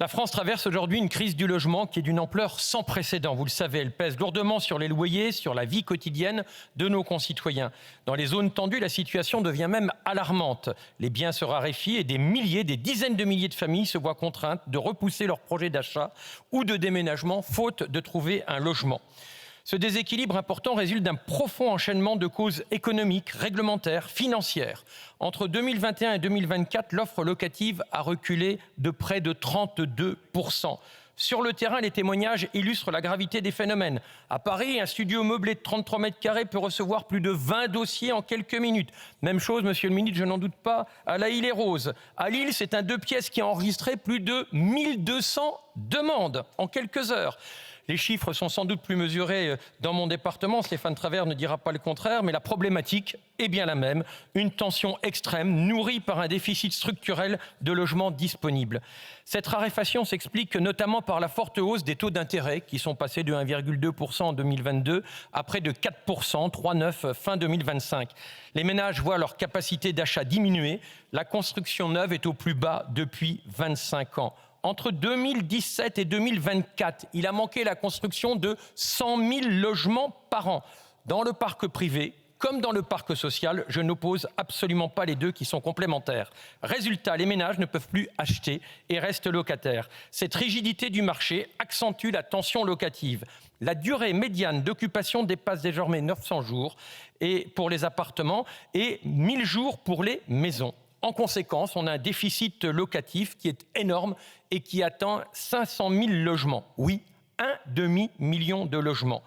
La France traverse aujourd'hui une crise du logement qui est d'une ampleur sans précédent. Vous le savez, elle pèse lourdement sur les loyers, sur la vie quotidienne de nos concitoyens. Dans les zones tendues, la situation devient même alarmante. Les biens se raréfient et des milliers, des dizaines de milliers de familles se voient contraintes de repousser leur projet d'achat ou de déménagement faute de trouver un logement. Ce déséquilibre important résulte d'un profond enchaînement de causes économiques, réglementaires, financières. Entre 2021 et 2024, l'offre locative a reculé de près de 32%. Sur le terrain, les témoignages illustrent la gravité des phénomènes. À Paris, un studio meublé de 33 mètres carrés peut recevoir plus de 20 dossiers en quelques minutes. Même chose, monsieur le ministre, je n'en doute pas, à La Île-et-Rose. À Lille, c'est un 2 pièces qui a enregistré plus de 1200 demandes en quelques heures. Les chiffres sont sans doute plus mesurés dans mon département, Stéphane Travert ne dira pas le contraire, mais la problématique est bien la même. Une tension extrême nourrie par un déficit structurel de logements disponibles. Cette raréfaction s'explique notamment par la forte hausse des taux d'intérêt qui sont passés de 1,2% en 2022 à près de 4%, 3,9% fin 2025. Les ménages voient leur capacité d'achat diminuer. La construction neuve est au plus bas depuis 25 ans. Entre 2017 et 2024, il a manqué la construction de 100 000 logements par an. Dans le parc privé, comme dans le parc social, je n'oppose absolument pas les deux qui sont complémentaires. Résultat, les ménages ne peuvent plus acheter et restent locataires. Cette rigidité du marché accentue la tension locative. La durée médiane d'occupation dépasse désormais 900 jours et pour les appartements et 1000 jours pour les maisons. En conséquence, on a un déficit locatif qui est énorme et qui atteint 500 000 logements. Oui, 1,5 million de logements.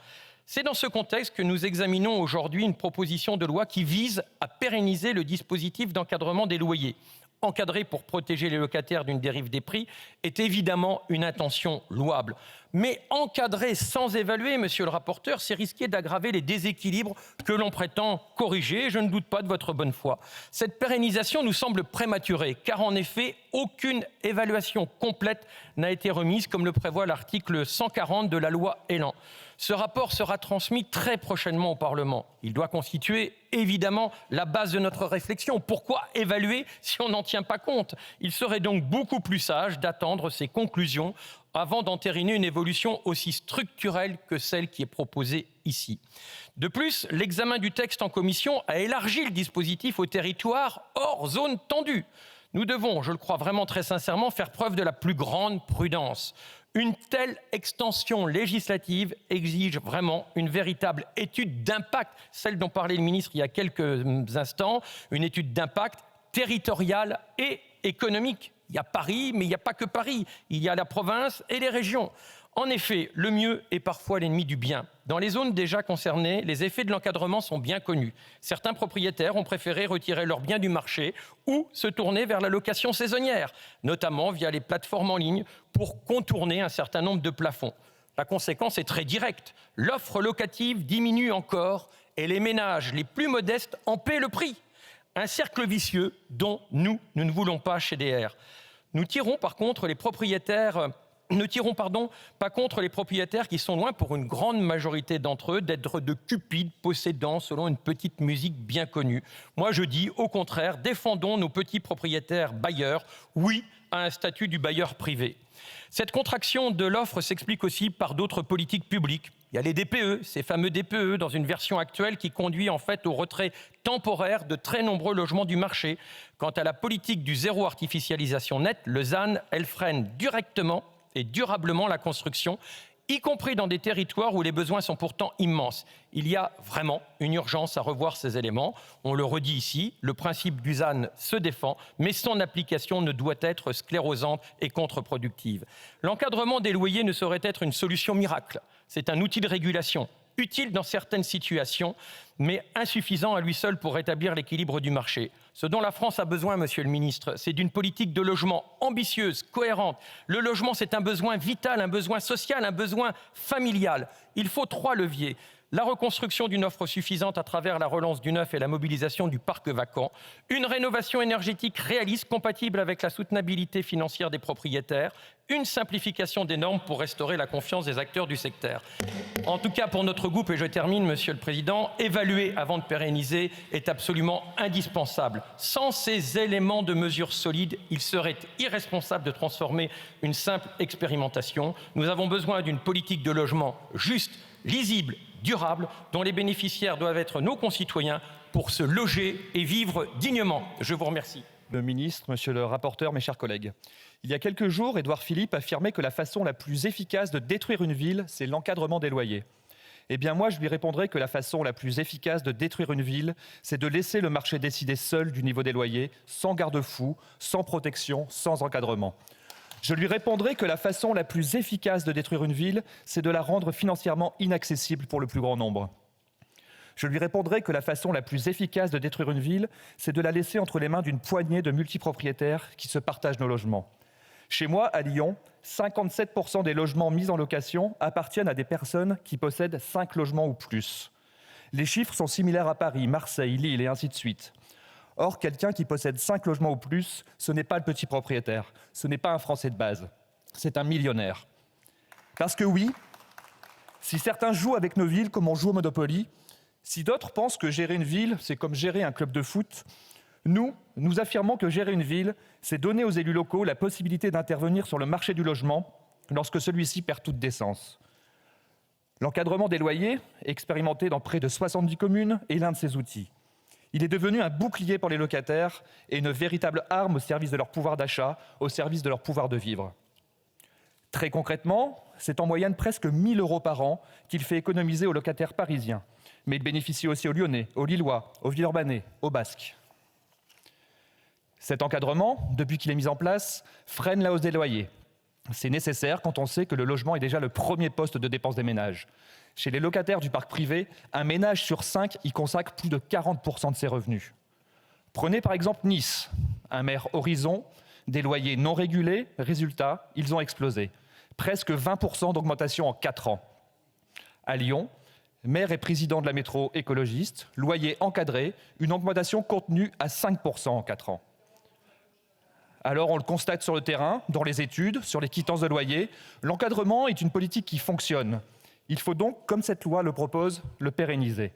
C'est dans ce contexte que nous examinons aujourd'hui une proposition de loi qui vise à pérenniser le dispositif d'encadrement des loyers. Encadrer pour protéger les locataires d'une dérive des prix est évidemment une intention louable. Mais encadrer sans évaluer, monsieur le rapporteur, c'est risquer d'aggraver les déséquilibres que l'on prétend corriger. Je ne doute pas de votre bonne foi. Cette pérennisation nous semble prématurée, car en effet, aucune évaluation complète n'a été remise, comme le prévoit l'article 140 de la loi Elan. Ce rapport sera transmis très prochainement au Parlement. Il doit constituer évidemment la base de notre réflexion. Pourquoi évaluer si on n'en tient pas compte ? Il serait donc beaucoup plus sage d'attendre ces conclusions avant d'entériner une évolution aussi structurelle que celle qui est proposée ici. De plus, l'examen du texte en commission a élargi le dispositif aux territoires hors zone tendue. Nous devons, je le crois vraiment très sincèrement, faire preuve de la plus grande prudence. Une telle extension législative exige vraiment une véritable étude d'impact, celle dont parlait le ministre il y a quelques instants, une étude d'impact territoriale et économique. Il y a Paris, mais il n'y a pas que Paris. Il y a la province et les régions. En effet, le mieux est parfois l'ennemi du bien. Dans les zones déjà concernées, les effets de l'encadrement sont bien connus. Certains propriétaires ont préféré retirer leurs biens du marché ou se tourner vers la location saisonnière, notamment via les plateformes en ligne pour contourner un certain nombre de plafonds. La conséquence est très directe. L'offre locative diminue encore et les ménages les plus modestes en paient le prix. Un cercle vicieux dont nous ne voulons pas chez DR. Nous ne tirons pas contre les propriétaires qui sont loin, pour une grande majorité d'entre eux, d'être de cupides possédants selon une petite musique bien connue. Moi, je dis, au contraire, défendons nos petits propriétaires bailleurs, oui, à un statut du bailleur privé. Cette contraction de l'offre s'explique aussi par d'autres politiques publiques. Il y a les DPE, ces fameux DPE, dans une version actuelle qui conduit en fait au retrait temporaire de très nombreux logements du marché. Quant à la politique du zéro artificialisation nette, le ZAN, elle freine directement et durablement la construction, y compris dans des territoires où les besoins sont pourtant immenses. Il y a vraiment une urgence à revoir ces éléments. On le redit ici, le principe du ZAN se défend, mais son application ne doit être sclérosante et contre-productive. L'encadrement des loyers ne saurait être une solution miracle. C'est un outil de régulation. utile dans certaines situations, mais insuffisant à lui seul pour rétablir l'équilibre du marché. Ce dont la France a besoin, Monsieur le Ministre, c'est d'une politique de logement ambitieuse, cohérente. Le logement, c'est un besoin vital, un besoin social, un besoin familial. Il faut 3 leviers. La reconstruction d'une offre suffisante à travers la relance du neuf et la mobilisation du parc vacant, une rénovation énergétique réaliste compatible avec la soutenabilité financière des propriétaires, une simplification des normes pour restaurer la confiance des acteurs du secteur. En tout cas, pour notre groupe, et je termine, Monsieur le Président, évaluer avant de pérenniser est absolument indispensable. Sans ces éléments de mesure solides, il serait irresponsable de transformer une simple expérimentation. Nous avons besoin d'une politique de logement juste, lisible, durable, dont les bénéficiaires doivent être nos concitoyens pour se loger et vivre dignement. Je vous remercie. Le ministre, monsieur le rapporteur, mes chers collègues. Il y a quelques jours, Édouard Philippe affirmait que la façon la plus efficace de détruire une ville, c'est l'encadrement des loyers. Eh bien moi, je lui répondrai que la façon la plus efficace de détruire une ville, c'est de laisser le marché décider seul du niveau des loyers, sans garde-fou, sans protection, sans encadrement. Je lui répondrai que la façon la plus efficace de détruire une ville, c'est de la rendre financièrement inaccessible pour le plus grand nombre. Je lui répondrai que la façon la plus efficace de détruire une ville, c'est de la laisser entre les mains d'une poignée de multipropriétaires qui se partagent nos logements. Chez moi, à Lyon, 57% des logements mis en location appartiennent à des personnes qui possèdent 5 logements ou plus. Les chiffres sont similaires à Paris, Marseille, Lille et ainsi de suite. Or, quelqu'un qui possède 5 logements ou plus, ce n'est pas le petit propriétaire, ce n'est pas un Français de base, c'est un millionnaire. Parce que oui, si certains jouent avec nos villes comme on joue au Monopoly, si d'autres pensent que gérer une ville, c'est comme gérer un club de foot, nous affirmons que gérer une ville, c'est donner aux élus locaux la possibilité d'intervenir sur le marché du logement lorsque celui-ci perd toute décence. L'encadrement des loyers, expérimenté dans près de 70 communes, est l'un de ces outils. Il est devenu un bouclier pour les locataires et une véritable arme au service de leur pouvoir d'achat, au service de leur pouvoir de vivre. Très concrètement, c'est en moyenne presque 1 000 € par an qu'il fait économiser aux locataires parisiens. Mais il bénéficie aussi aux Lyonnais, aux Lillois, aux Villeurbanais, aux Basques. Cet encadrement, depuis qu'il est mis en place, freine la hausse des loyers. C'est nécessaire quand on sait que le logement est déjà le premier poste de dépense des ménages. Chez les locataires du parc privé, un ménage sur 5 y consacre plus de 40% de ses revenus. Prenez par exemple Nice, un maire horizon, des loyers non régulés, résultat, ils ont explosé. Presque 20% d'augmentation en 4 ans. À Lyon, maire et président de la métro écologiste, loyer encadré, une augmentation contenue à 5% en 4 ans. Alors on le constate sur le terrain, dans les études, sur les quittances de loyer, l'encadrement est une politique qui fonctionne. Il faut donc, comme cette loi le propose, le pérenniser.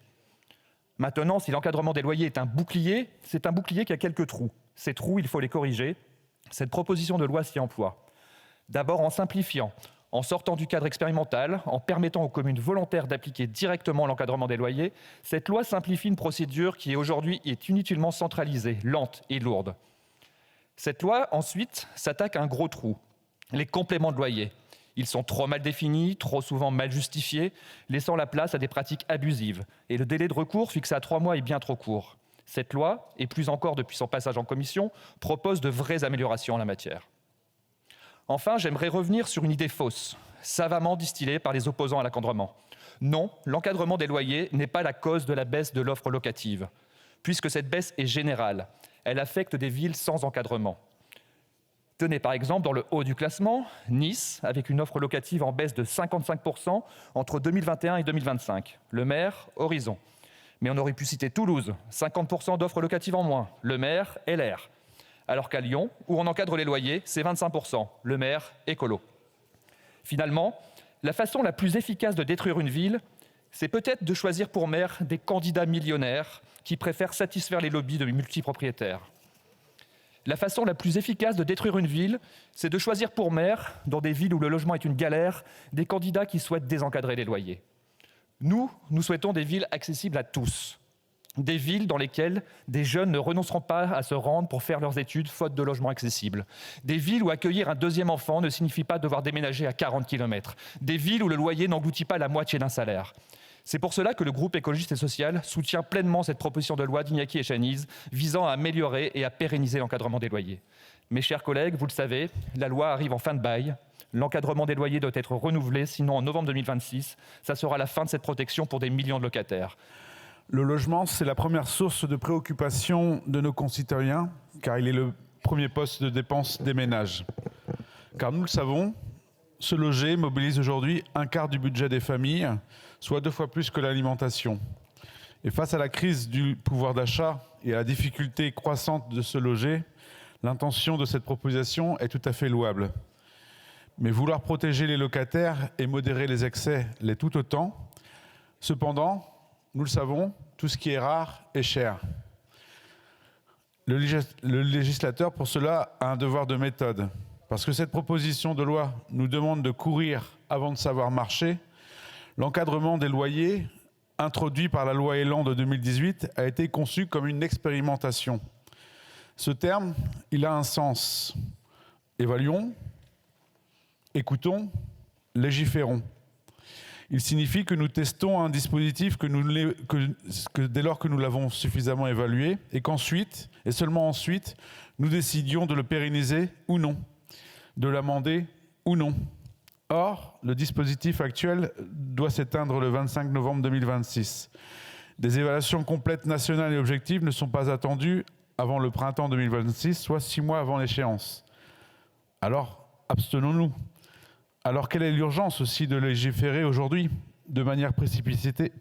Maintenant, si l'encadrement des loyers est un bouclier, c'est un bouclier qui a quelques trous. Ces trous, il faut les corriger. Cette proposition de loi s'y emploie. D'abord en simplifiant, en sortant du cadre expérimental, en permettant aux communes volontaires d'appliquer directement l'encadrement des loyers, cette loi simplifie une procédure qui aujourd'hui est inutilement centralisée, lente et lourde. Cette loi, ensuite, s'attaque à un gros trou, les compléments de loyer. Ils sont trop mal définis, trop souvent mal justifiés, laissant la place à des pratiques abusives. Et le délai de recours fixé à 3 mois est bien trop court. Cette loi, et plus encore depuis son passage en commission, propose de vraies améliorations en la matière. Enfin, j'aimerais revenir sur une idée fausse, savamment distillée par les opposants à l'encadrement. Non, l'encadrement des loyers n'est pas la cause de la baisse de l'offre locative, puisque cette baisse est générale. Elle affecte des villes sans encadrement. Tenez par exemple dans le haut du classement, Nice, avec une offre locative en baisse de 55% entre 2021 et 2025. Le maire, Horizon. Mais on aurait pu citer Toulouse, 50% d'offres locatives en moins. Le maire, LR. Alors qu'à Lyon, où on encadre les loyers, c'est 25%. Le maire, Écolo. Finalement, la façon la plus efficace de détruire une ville, c'est peut-être de choisir pour maire des candidats millionnaires qui préfèrent satisfaire les lobbies de multipropriétaires. La façon la plus efficace de détruire une ville, c'est de choisir pour maire, dans des villes où le logement est une galère, des candidats qui souhaitent désencadrer les loyers. Nous souhaitons des villes accessibles à tous. Des villes dans lesquelles des jeunes ne renonceront pas à se rendre pour faire leurs études faute de logements accessibles. Des villes où accueillir un deuxième enfant ne signifie pas devoir déménager à 40 km. Des villes où le loyer n'engloutit pas la moitié d'un salaire. C'est pour cela que le groupe écologiste et social soutient pleinement cette proposition de loi d'Iñaki Echaniz visant à améliorer et à pérenniser l'encadrement des loyers. Mes chers collègues, vous le savez, la loi arrive en fin de bail. L'encadrement des loyers doit être renouvelé, sinon en novembre 2026, ça sera la fin de cette protection pour des millions de locataires. Le logement, c'est la première source de préoccupation de nos concitoyens, car il est le premier poste de dépense des ménages. Car nous le savons, se loger mobilise aujourd'hui un quart du budget des familles, soit 2 fois plus que l'alimentation. Et face à la crise du pouvoir d'achat et à la difficulté croissante de se loger, l'intention de cette proposition est tout à fait louable. Mais vouloir protéger les locataires et modérer les excès l'est tout autant. Cependant, nous le savons, tout ce qui est rare est cher. Le législateur, pour cela, a un devoir de méthode. Parce que cette proposition de loi nous demande de courir avant de savoir marcher. L'encadrement des loyers, introduit par la loi Elan de 2018, a été conçu comme une expérimentation. Ce terme, il a un sens. Évaluons, écoutons, légiférons. Il signifie que nous testons un dispositif que dès lors que nous l'avons suffisamment évalué et qu'ensuite, et seulement ensuite, nous décidions de le pérenniser ou non, de l'amender ou non. Or, le dispositif actuel doit s'éteindre le 25 novembre 2026. Des évaluations complètes nationales et objectives ne sont pas attendues avant le printemps 2026, soit 6 mois avant l'échéance. Alors, abstenons-nous. Alors, quelle est l'urgence aussi de légiférer aujourd'hui, de manière précipitée,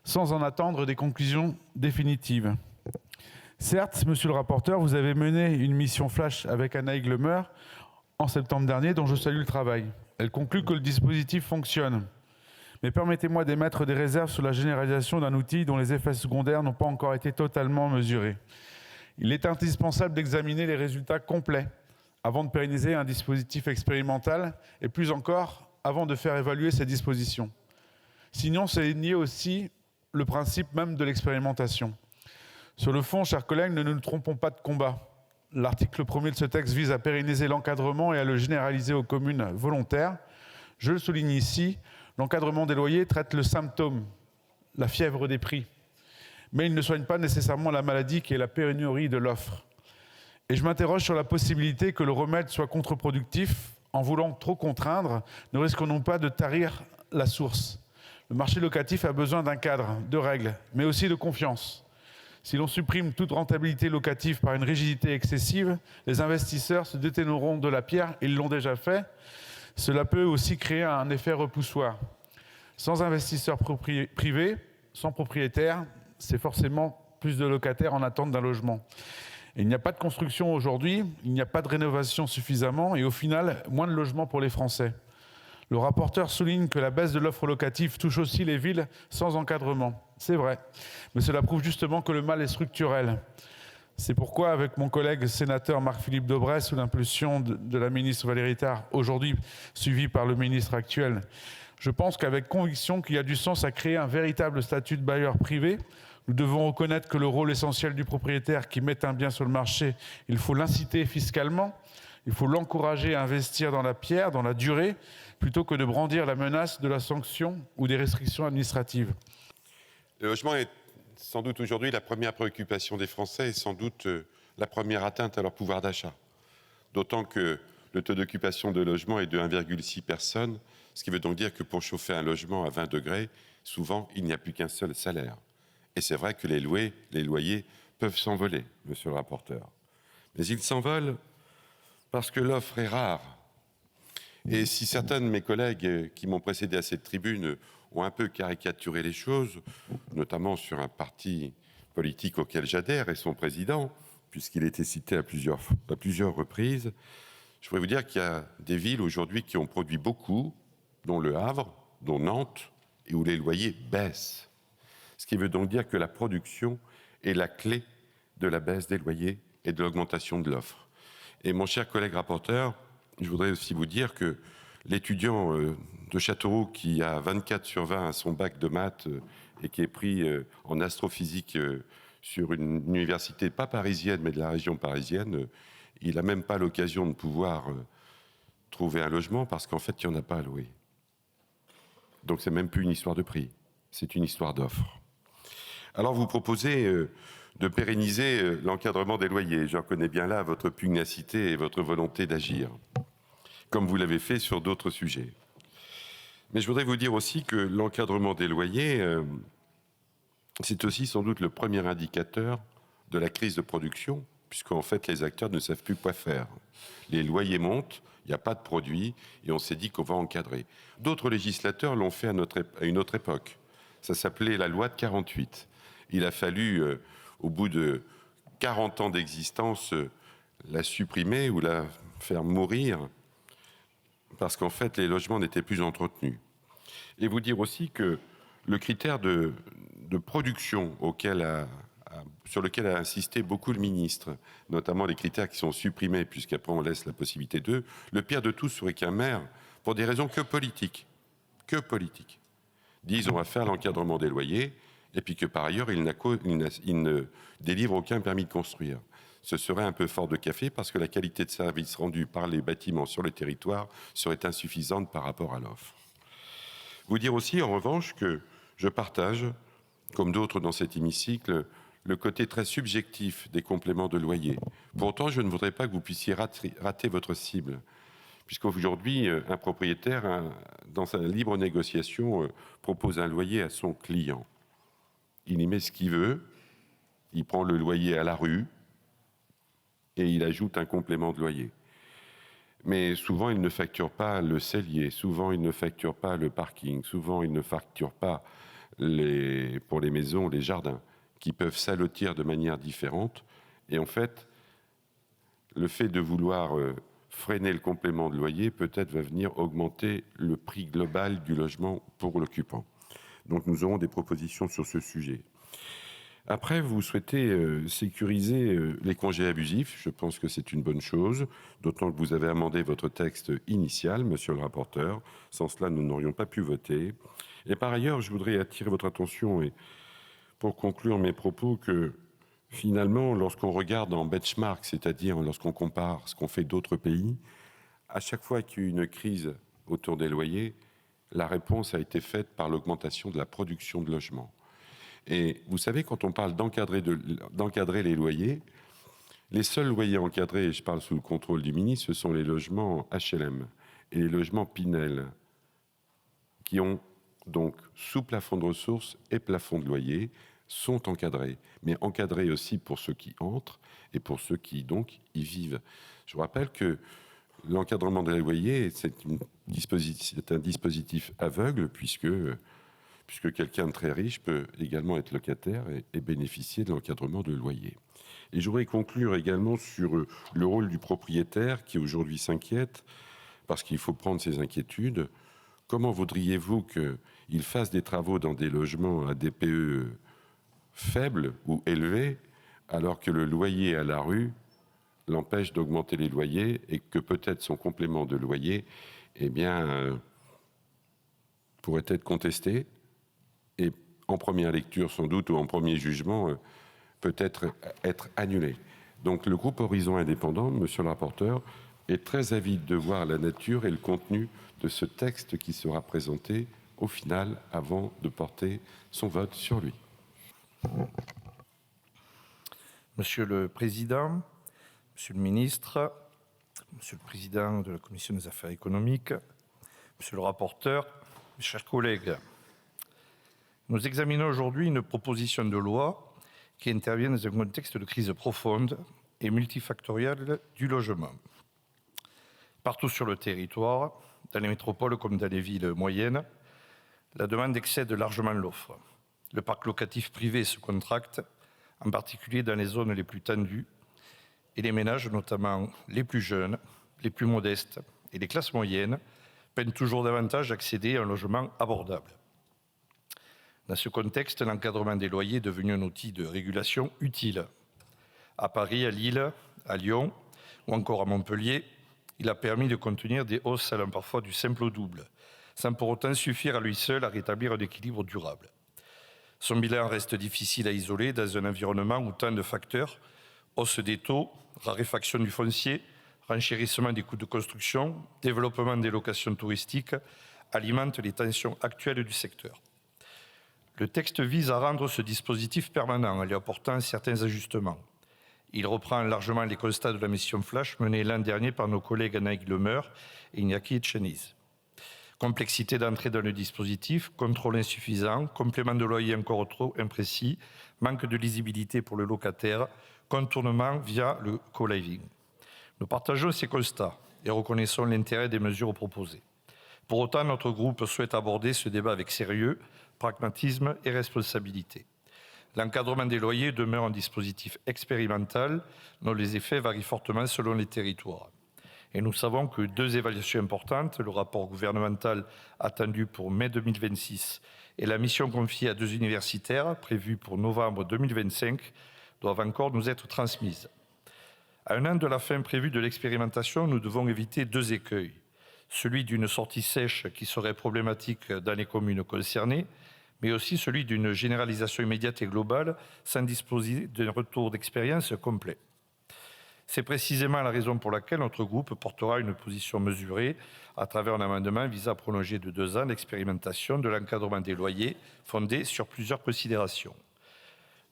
sans en attendre des conclusions définitives? Certes, monsieur le rapporteur, vous avez mené une mission flash avec Annaïg Le Meur en septembre dernier, dont je salue le travail. Elle conclut que le dispositif fonctionne. Mais permettez-moi d'émettre des réserves sur la généralisation d'un outil dont les effets secondaires n'ont pas encore été totalement mesurés. Il est indispensable d'examiner les résultats complets avant de pérenniser un dispositif expérimental et plus encore, avant de faire évaluer ces dispositions. Sinon, c'est nier aussi le principe même de l'expérimentation. Sur le fond, chers collègues, ne nous trompons pas de combat. L'article 1er de ce texte vise à pérenniser l'encadrement et à le généraliser aux communes volontaires. Je le souligne ici, l'encadrement des loyers traite le symptôme, la fièvre des prix. Mais il ne soigne pas nécessairement la maladie qui est la pénurie de l'offre. Et je m'interroge sur la possibilité que le remède soit contre-productif. En voulant trop contraindre, ne risquons-nous pas de tarir la source? Le marché locatif a besoin d'un cadre, de règles, mais aussi de confiance. Si l'on supprime toute rentabilité locative par une rigidité excessive, les investisseurs se détourneront de la pierre, ils l'ont déjà fait. Cela peut aussi créer un effet repoussoir. Sans investisseurs privés, sans propriétaires, c'est forcément plus de locataires en attente d'un logement. Et il n'y a pas de construction aujourd'hui, il n'y a pas de rénovation suffisamment et au final, moins de logements pour les Français. Le rapporteur souligne que la baisse de l'offre locative touche aussi les villes sans encadrement. C'est vrai, mais cela prouve justement que le mal est structurel. C'est pourquoi, avec mon collègue sénateur Marc-Philippe Daubresse, sous l'impulsion de la ministre Valérie Tard, aujourd'hui suivie par le ministre actuel, je pense qu'avec conviction qu'il y a du sens à créer un véritable statut de bailleur privé. Nous devons reconnaître que le rôle essentiel du propriétaire qui met un bien sur le marché, il faut l'inciter fiscalement, il faut l'encourager à investir dans la pierre, dans la durée, plutôt que de brandir la menace de la sanction ou des restrictions administratives. Le logement est sans doute aujourd'hui la première préoccupation des Français et sans doute la première atteinte à leur pouvoir d'achat. D'autant que le taux d'occupation de logement est de 1,6 personnes, ce qui veut donc dire que pour chauffer un logement à 20 degrés, souvent il n'y a plus qu'un seul salaire. Et c'est vrai que les loyers peuvent s'envoler, monsieur le rapporteur. Mais ils s'envolent parce que l'offre est rare. Et si certains de mes collègues qui m'ont précédé à cette tribune ont un peu caricaturé les choses, notamment sur un parti politique auquel j'adhère et son président, puisqu'il a été cité à plusieurs reprises, je voudrais vous dire qu'il y a des villes aujourd'hui qui ont produit beaucoup, dont Le Havre, dont Nantes, et où les loyers baissent. Ce qui veut donc dire que la production est la clé de la baisse des loyers et de l'augmentation de l'offre. Et mon cher collègue rapporteur, je voudrais aussi vous dire que l'étudiant de Châteauroux qui a 24 sur 20 à son bac de maths et qui est pris en astrophysique sur une université pas parisienne mais de la région parisienne, il n'a même pas l'occasion de pouvoir trouver un logement parce qu'en fait il n'y en a pas à louer. Donc c'est même plus une histoire de prix, c'est une histoire d'offre. Alors vous proposez de pérenniser l'encadrement des loyers. Je reconnais bien là votre pugnacité et votre volonté d'agir. comme vous l'avez fait sur d'autres sujets. Mais je voudrais vous dire aussi que l'encadrement des loyers, c'est aussi sans doute le premier indicateur de la crise de production, puisqu'en fait les acteurs ne savent plus quoi faire. Les loyers montent, il n'y a pas de produits, et on s'est dit qu'on va encadrer. D'autres législateurs l'ont fait à une autre époque. Ça s'appelait la loi de 48. Il a fallu, au bout de 40 ans d'existence, la supprimer ou la faire mourir, parce qu'en fait les logements n'étaient plus entretenus. Et vous dire aussi que le critère de production sur lequel a insisté beaucoup le ministre, notamment les critères qui sont supprimés, puisqu'après on laisse la possibilité d'eux, le pire de tout serait qu'un maire, pour des raisons que politiques, dise on va faire l'encadrement des loyers, et puis que par ailleurs il ne délivre aucun permis de construire. Ce serait un peu fort de café parce que la qualité de service rendue par les bâtiments sur le territoire serait insuffisante par rapport à l'offre. Vous dire aussi en revanche que je partage, comme d'autres dans cet hémicycle, le côté très subjectif des compléments de loyer. Pour autant, je ne voudrais pas que vous puissiez rater votre cible, puisqu'aujourd'hui, un propriétaire, dans sa libre négociation, propose un loyer à son client. Il y met ce qu'il veut, il prend le loyer à la rue et il ajoute un complément de loyer. Mais souvent, il ne facture pas le cellier, souvent, il ne facture pas le parking, souvent, il ne facture pas pour les maisons, les jardins, qui peuvent s'allotir de manière différente. Et en fait, le fait de vouloir freiner le complément de loyer, peut-être va venir augmenter le prix global du logement pour l'occupant. Donc nous aurons des propositions sur ce sujet. Après, vous souhaitez sécuriser les congés abusifs. Je pense que c'est une bonne chose, d'autant que vous avez amendé votre texte initial, monsieur le rapporteur. Sans cela, nous n'aurions pas pu voter. Et par ailleurs, je voudrais attirer votre attention, et pour conclure mes propos, que finalement, lorsqu'on regarde en benchmark, c'est-à-dire lorsqu'on compare ce qu'ont fait d'autres pays, à chaque fois qu'il y a eu une crise autour des loyers, la réponse a été faite par l'augmentation de la production de logements. Et vous savez, quand on parle d'encadrer les loyers, les seuls loyers encadrés, et je parle sous le contrôle du ministre, ce sont les logements HLM et les logements Pinel, qui ont donc sous plafond de ressources et plafond de loyer, sont encadrés, mais encadrés aussi pour ceux qui entrent et pour ceux qui donc y vivent. Je vous rappelle que l'encadrement des loyers, c'est un dispositif aveugle, puisque quelqu'un de très riche peut également être locataire et bénéficier de l'encadrement de loyer. Et je voudrais conclure également sur le rôle du propriétaire qui aujourd'hui s'inquiète, parce qu'il faut prendre ses inquiétudes. Comment voudriez-vous qu'il fasse des travaux dans des logements à DPE faibles ou élevés, alors que le loyer à la rue l'empêche d'augmenter les loyers et que peut-être son complément de loyer pourrait être contesté et en première lecture sans doute ou en premier jugement peut-être être annulé. Donc le groupe Horizon Indépendant, monsieur le rapporteur, est très avide de voir la nature et le contenu de ce texte qui sera présenté au final avant de porter son vote sur lui. Monsieur le Président, Monsieur le Ministre, Monsieur le Président de la Commission des Affaires économiques, Monsieur le rapporteur, mes chers collègues, nous examinons aujourd'hui une proposition de loi qui intervient dans un contexte de crise profonde et multifactorielle du logement. Partout sur le territoire, dans les métropoles comme dans les villes moyennes, la demande excède largement l'offre. Le parc locatif privé se contracte, en particulier dans les zones les plus tendues, et les ménages, notamment les plus jeunes, les plus modestes et les classes moyennes, peinent toujours davantage à accéder à un logement abordable. Dans ce contexte, l'encadrement des loyers est devenu un outil de régulation utile. À Paris, à Lille, à Lyon ou encore à Montpellier, il a permis de contenir des hausses allant parfois du simple au double, sans pour autant suffire à lui seul à rétablir un équilibre durable. Son bilan reste difficile à isoler dans un environnement où tant de facteurs, hausse des taux, raréfaction du foncier, renchérissement des coûts de construction, développement des locations touristiques, alimentent les tensions actuelles du secteur. Le texte vise à rendre ce dispositif permanent en lui apportant certains ajustements. Il reprend largement les constats de la mission Flash menée l'an dernier par nos collègues Anaïg Lemeur et Iñaki Etcheniz. Complexité d'entrée dans le dispositif, contrôle insuffisant, complément de loyer encore trop imprécis, manque de lisibilité pour le locataire, contournement via le co-living. Nous partageons ces constats et reconnaissons l'intérêt des mesures proposées. Pour autant, notre groupe souhaite aborder ce débat avec sérieux, pragmatisme et responsabilité. L'encadrement des loyers demeure un dispositif expérimental dont les effets varient fortement selon les territoires. Et nous savons que 2 évaluations importantes, le rapport gouvernemental attendu pour mai 2026 et la mission confiée à 2 universitaires prévue pour novembre 2025, doivent encore nous être transmises. À un an de la fin prévue de l'expérimentation, nous devons éviter 2 écueils. Celui d'une sortie sèche qui serait problématique dans les communes concernées, mais aussi celui d'une généralisation immédiate et globale sans disposer d'un retour d'expérience complet. C'est précisément la raison pour laquelle notre groupe portera une position mesurée à travers un amendement visant à prolonger de 2 ans l'expérimentation de l'encadrement des loyers fondé sur plusieurs considérations.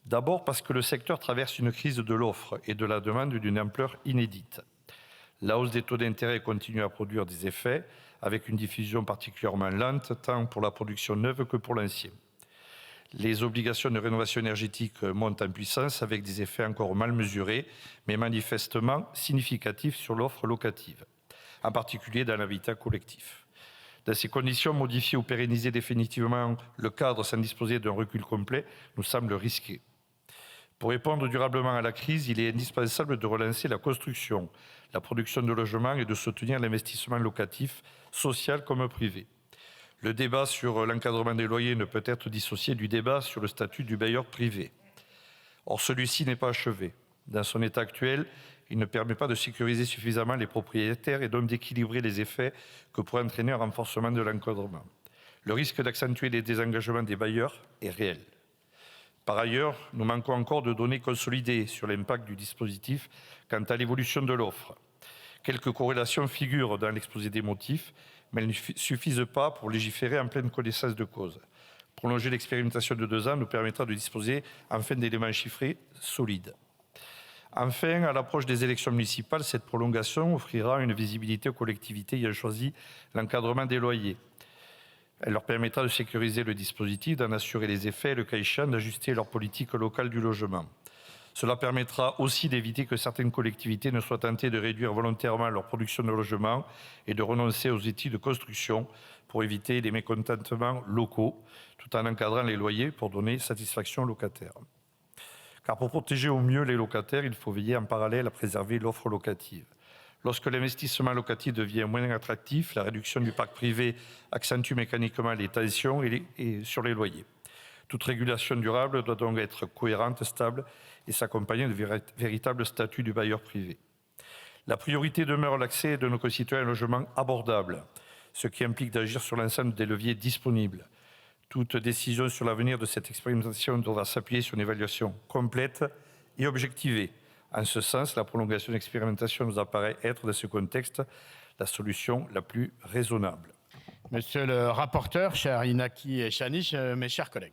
D'abord parce que le secteur traverse une crise de l'offre et de la demande d'une ampleur inédite. La hausse des taux d'intérêt continue à produire des effets avec une diffusion particulièrement lente tant pour la production neuve que pour l'ancien. Les obligations de rénovation énergétique montent en puissance avec des effets encore mal mesurés, mais manifestement significatifs sur l'offre locative, en particulier dans l'habitat collectif. Dans ces conditions, modifier ou pérenniser définitivement le cadre sans disposer d'un recul complet nous semble risqué. Pour répondre durablement à la crise, il est indispensable de relancer la construction, la production de logements et de soutenir l'investissement locatif, social comme privé. Le débat sur l'encadrement des loyers ne peut être dissocié du débat sur le statut du bailleur privé. Or, celui-ci n'est pas achevé. Dans son état actuel, il ne permet pas de sécuriser suffisamment les propriétaires et donc d'équilibrer les effets que pourrait entraîner un renforcement de l'encadrement. Le risque d'accentuer les désengagements des bailleurs est réel. Par ailleurs, nous manquons encore de données consolidées sur l'impact du dispositif quant à l'évolution de l'offre. Quelques corrélations figurent dans l'exposé des motifs, mais elles ne suffisent pas pour légiférer en pleine connaissance de cause. Prolonger l'expérimentation de 2 ans nous permettra de disposer enfin d'éléments chiffrés solides. Enfin, à l'approche des élections municipales, cette prolongation offrira une visibilité aux collectivités ayant choisi l'encadrement des loyers. Elle leur permettra de sécuriser le dispositif, d'en assurer les effets et, le cas échéant, d'ajuster leur politique locale du logement. Cela permettra aussi d'éviter que certaines collectivités ne soient tentées de réduire volontairement leur production de logements et de renoncer aux outils de construction pour éviter les mécontentements locaux, tout en encadrant les loyers pour donner satisfaction aux locataires. Car pour protéger au mieux les locataires, il faut veiller en parallèle à préserver l'offre locative. Lorsque l'investissement locatif devient moins attractif, la réduction du parc privé accentue mécaniquement les tensions sur les loyers. Toute régulation durable doit donc être cohérente, stable et s'accompagner de véritables statuts du bailleur privé. La priorité demeure l'accès de nos concitoyens à un logement abordable, ce qui implique d'agir sur l'ensemble des leviers disponibles. Toute décision sur l'avenir de cette expérimentation devra s'appuyer sur une évaluation complète et objectivée. En ce sens, la prolongation de l'expérimentation nous apparaît être, dans ce contexte, la solution la plus raisonnable. Monsieur le rapporteur, cher Iñaki Etcheniz, mes chers collègues,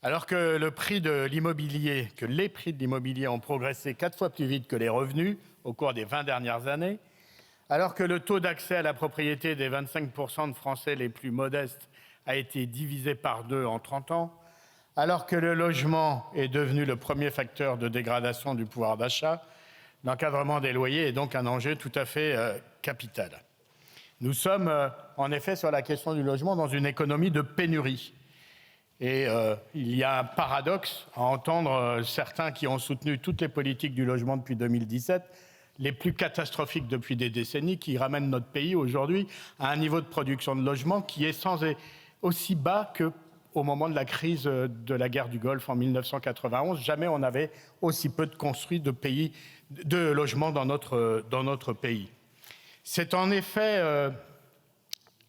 alors que les prix de l'immobilier ont progressé 4 fois plus vite que les revenus au cours des 20 dernières années, alors que le taux d'accès à la propriété des 25% de Français les plus modestes a été divisé par 2 en 30 ans, alors que le logement est devenu le premier facteur de dégradation du pouvoir d'achat, l'encadrement des loyers est donc un enjeu tout à fait capital. Nous sommes en effet sur la question du logement dans une économie de pénurie. Et il y a un paradoxe à entendre certains qui ont soutenu toutes les politiques du logement depuis 2017, les plus catastrophiques depuis des décennies, qui ramènent notre pays aujourd'hui à un niveau de production de logement qui est aussi bas qu'au moment de la crise de la guerre du Golfe en 1991. Jamais on n'avait aussi peu de construits de logements dans notre pays. C'est en effet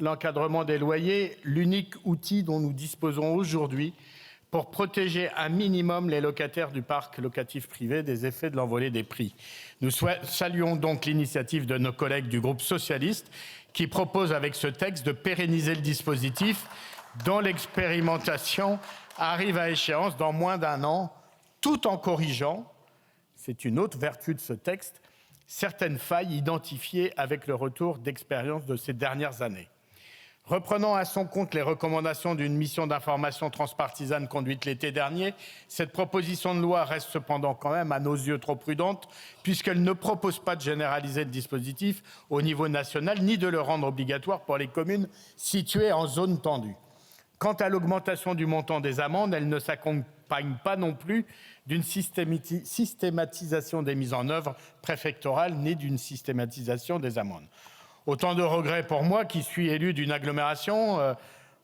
l'encadrement des loyers l'unique outil dont nous disposons aujourd'hui pour protéger un minimum les locataires du parc locatif privé des effets de l'envolée des prix. Nous saluons donc l'initiative de nos collègues du groupe socialiste qui proposent avec ce texte de pérenniser le dispositif dont l'expérimentation arrive à échéance dans moins d'1 an, tout en corrigeant c'est une autre vertu de ce texte, certaines failles identifiées avec le retour d'expérience de ces dernières années. Reprenant à son compte les recommandations d'une mission d'information transpartisane conduite l'été dernier, cette proposition de loi reste cependant quand même à nos yeux trop prudente, puisqu'elle ne propose pas de généraliser le dispositif au niveau national, ni de le rendre obligatoire pour les communes situées en zone tendue. Quant à l'augmentation du montant des amendes, elle ne s'accompagne pas non plus d'une systématisation des mises en œuvre préfectorales, ni d'une systématisation des amendes. Autant de regrets pour moi qui suis élu d'une agglomération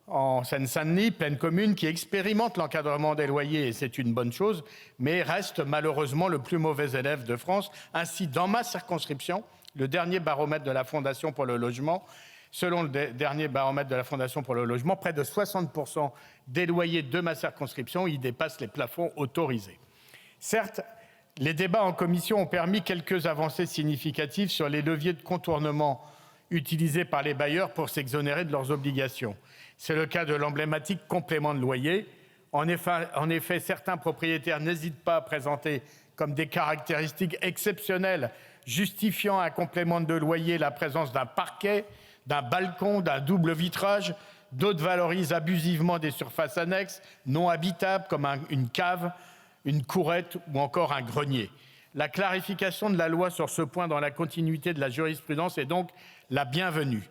en Seine-Saint-Denis, pleine commune, qui expérimente l'encadrement des loyers, et c'est une bonne chose, mais reste malheureusement le plus mauvais élève de France. Ainsi, dans ma circonscription, le dernier baromètre de la Fondation pour le logement, selon le dernier baromètre de la Fondation pour le logement, près de 60% des loyers de ma circonscription y dépassent les plafonds autorisés. Certes, les débats en commission ont permis quelques avancées significatives sur les leviers de contournement utilisés par les bailleurs pour s'exonérer de leurs obligations. C'est le cas de l'emblématique complément de loyer. En effet, certains propriétaires n'hésitent pas à présenter comme des caractéristiques exceptionnelles justifiant un complément de loyer la présence d'un parquet, d'un balcon, d'un double vitrage. D'autres valorisent abusivement des surfaces annexes non habitables comme une cave, une courette ou encore un grenier. La clarification de la loi sur ce point dans la continuité de la jurisprudence est donc la bienvenue.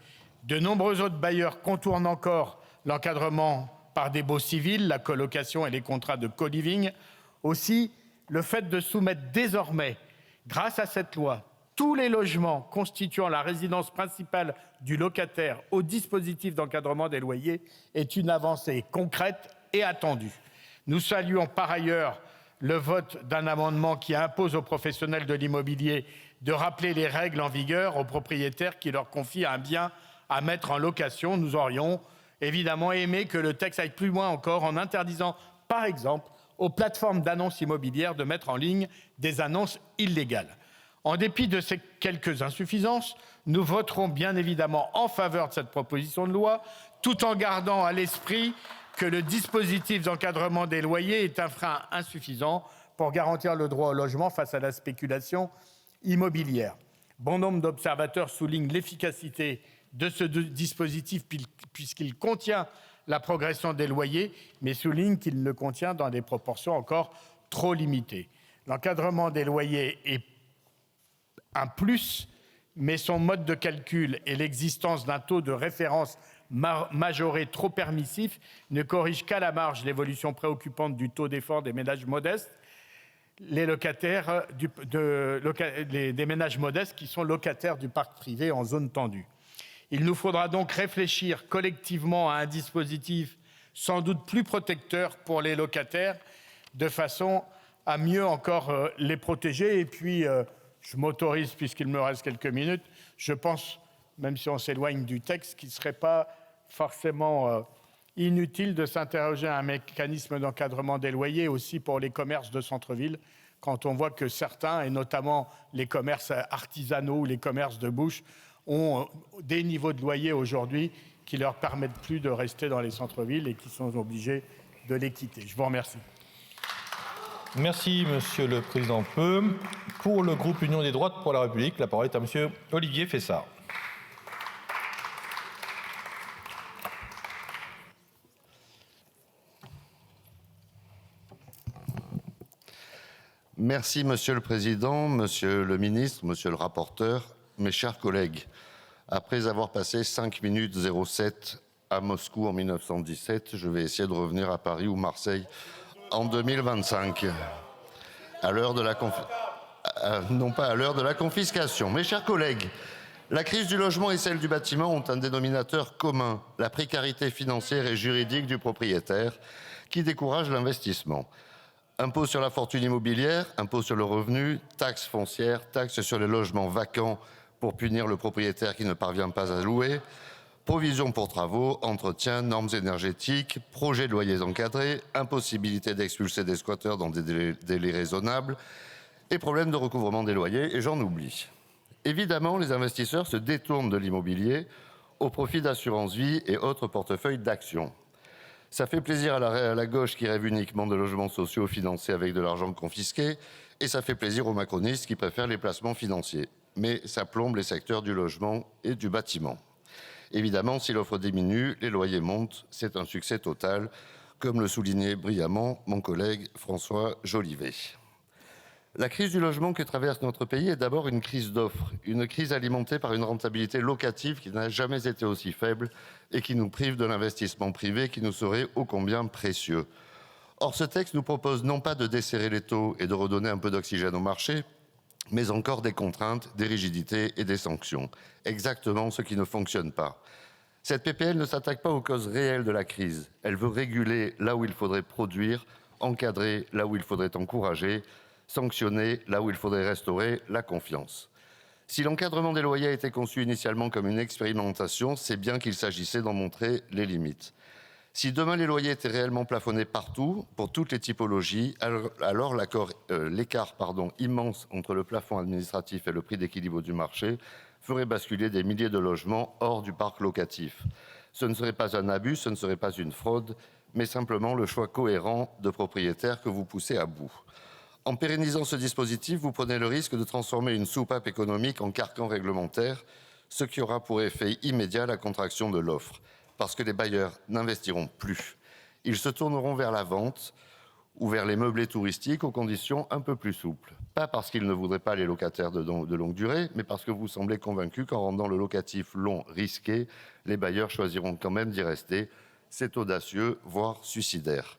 De nombreux autres bailleurs contournent encore l'encadrement par des baux civils, la colocation et les contrats de co-living. Aussi, le fait de soumettre désormais, grâce à cette loi, tous les logements constituant la résidence principale du locataire au dispositif d'encadrement des loyers est une avancée concrète et attendue. Nous saluons par ailleurs le vote d'un amendement qui impose aux professionnels de l'immobilier de rappeler les règles en vigueur aux propriétaires qui leur confient un bien à mettre en location. Nous aurions évidemment aimé que le texte aille plus loin encore en interdisant, par exemple, aux plateformes d'annonces immobilières de mettre en ligne des annonces illégales. En dépit de ces quelques insuffisances, nous voterons bien évidemment en faveur de cette proposition de loi, tout en gardant à l'esprit que le dispositif d'encadrement des loyers est un frein insuffisant pour garantir le droit au logement face à la spéculation immobilière. Bon nombre d'observateurs soulignent l'efficacité de ce dispositif puisqu'il contient la progression des loyers, mais soulignent qu'il le contient dans des proportions encore trop limitées. L'encadrement des loyers est un plus, mais son mode de calcul et l'existence d'un taux de référence majoré trop permissif ne corrige qu'à la marge l'évolution préoccupante du taux d'effort des ménages modestes, des ménages modestes qui sont locataires du parc privé en zone tendue. Il nous faudra donc réfléchir collectivement à un dispositif sans doute plus protecteur pour les locataires, de façon à mieux encore les protéger. Et puis, je m'autorise, puisqu'il me reste quelques minutes, je pense, même si on s'éloigne du texte, qu'il ne serait pas forcément inutile de s'interroger à un mécanisme d'encadrement des loyers aussi pour les commerces de centre-ville, quand on voit que certains, et notamment les commerces artisanaux ou les commerces de bouche, ont des niveaux de loyer aujourd'hui qui ne leur permettent plus de rester dans les centres-villes et qui sont obligés de les quitter. Je vous remercie. Merci, Monsieur le Président Peu. Pour le groupe Union des droites pour la République, la parole est à Monsieur Olivier Fessard. Merci, Monsieur le Président, Monsieur le Ministre, Monsieur le rapporteur, mes chers collègues. Après avoir passé 5 minutes 07 à Moscou en 1917, je vais essayer de revenir à Paris ou Marseille en 2025, à l'heure de la non pas à l'heure de la confiscation. Mes chers collègues, la crise du logement et celle du bâtiment ont un dénominateur commun, la précarité financière et juridique du propriétaire qui décourage l'investissement. Impôt sur la fortune immobilière, impôt sur le revenu, taxes foncières, taxes sur les logements vacants pour punir le propriétaire qui ne parvient pas à louer, provisions pour travaux, entretien, normes énergétiques, projets de loyers encadrés, impossibilité d'expulser des squatteurs dans des délais raisonnables et problèmes de recouvrement des loyers, et j'en oublie. Évidemment, les investisseurs se détournent de l'immobilier au profit d'assurance vie et autres portefeuilles d'actions. Ça fait plaisir à la gauche qui rêve uniquement de logements sociaux financés avec de l'argent confisqué, et ça fait plaisir aux macronistes qui préfèrent les placements financiers. Mais ça plombe les secteurs du logement et du bâtiment. Évidemment, si l'offre diminue, les loyers montent, c'est un succès total, comme le soulignait brillamment mon collègue François Jolivet. La crise du logement que traverse notre pays est d'abord une crise d'offres, une crise alimentée par une rentabilité locative qui n'a jamais été aussi faible et qui nous prive de l'investissement privé qui nous serait ô combien précieux. Or, ce texte nous propose non pas de desserrer les taux et de redonner un peu d'oxygène au marché, mais encore des contraintes, des rigidités et des sanctions. Exactement ce qui ne fonctionne pas. Cette PPL ne s'attaque pas aux causes réelles de la crise. Elle veut réguler là où il faudrait produire, encadrer là où il faudrait encourager, sanctionner là où il faudrait restaurer la confiance. Si l'encadrement des loyers a été conçu initialement comme une expérimentation, c'est bien qu'il s'agissait d'en montrer les limites. Si demain les loyers étaient réellement plafonnés partout, pour toutes les typologies, alors l'écart immense entre le plafond administratif et le prix d'équilibre du marché ferait basculer des milliers de logements hors du parc locatif. Ce ne serait pas un abus, ce ne serait pas une fraude, mais simplement le choix cohérent de propriétaires que vous poussez à bout. En pérennisant ce dispositif, vous prenez le risque de transformer une soupape économique en carcan réglementaire, ce qui aura pour effet immédiat la contraction de l'offre. Parce que les bailleurs n'investiront plus. Ils se tourneront vers la vente ou vers les meublés touristiques aux conditions un peu plus souples. Pas parce qu'ils ne voudraient pas les locataires de longue durée, mais parce que vous semblez convaincus qu'en rendant le locatif long risqué, les bailleurs choisiront quand même d'y rester. C'est audacieux, voire suicidaire.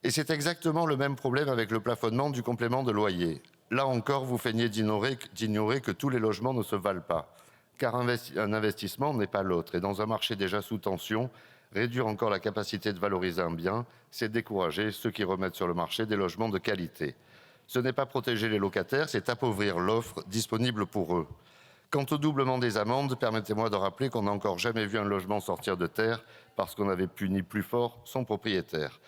Et c'est exactement le même problème avec le plafonnement du complément de loyer. Là encore, vous feignez d'ignorer que tous les logements ne se valent pas. Car un investissement n'est pas l'autre. Et dans un marché déjà sous tension, réduire encore la capacité de valoriser un bien, c'est décourager ceux qui remettent sur le marché des logements de qualité. Ce n'est pas protéger les locataires, c'est appauvrir l'offre disponible pour eux. Quant au doublement des amendes, permettez-moi de rappeler qu'on n'a encore jamais vu un logement sortir de terre parce qu'on avait puni plus fort son propriétaire.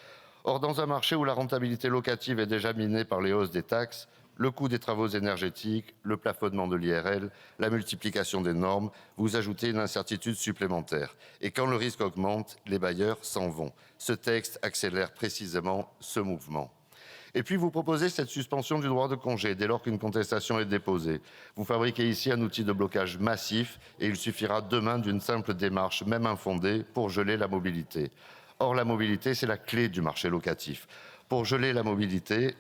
Or, dans un marché où la rentabilité locative est déjà minée par les hausses des taxes, le coût des travaux énergétiques, le plafonnement de l'IRL, la multiplication des normes, vous ajoutez une incertitude supplémentaire. Et quand le risque augmente, les bailleurs s'en vont. Ce texte accélère précisément ce mouvement. Et puis vous proposez cette suspension du droit de congé dès lors qu'une contestation est déposée. Vous fabriquez ici un outil de blocage massif et il suffira demain d'une simple démarche, même infondée, pour geler la mobilité. Or, la mobilité, c'est la clé du marché locatif. Pour geler la mobilité,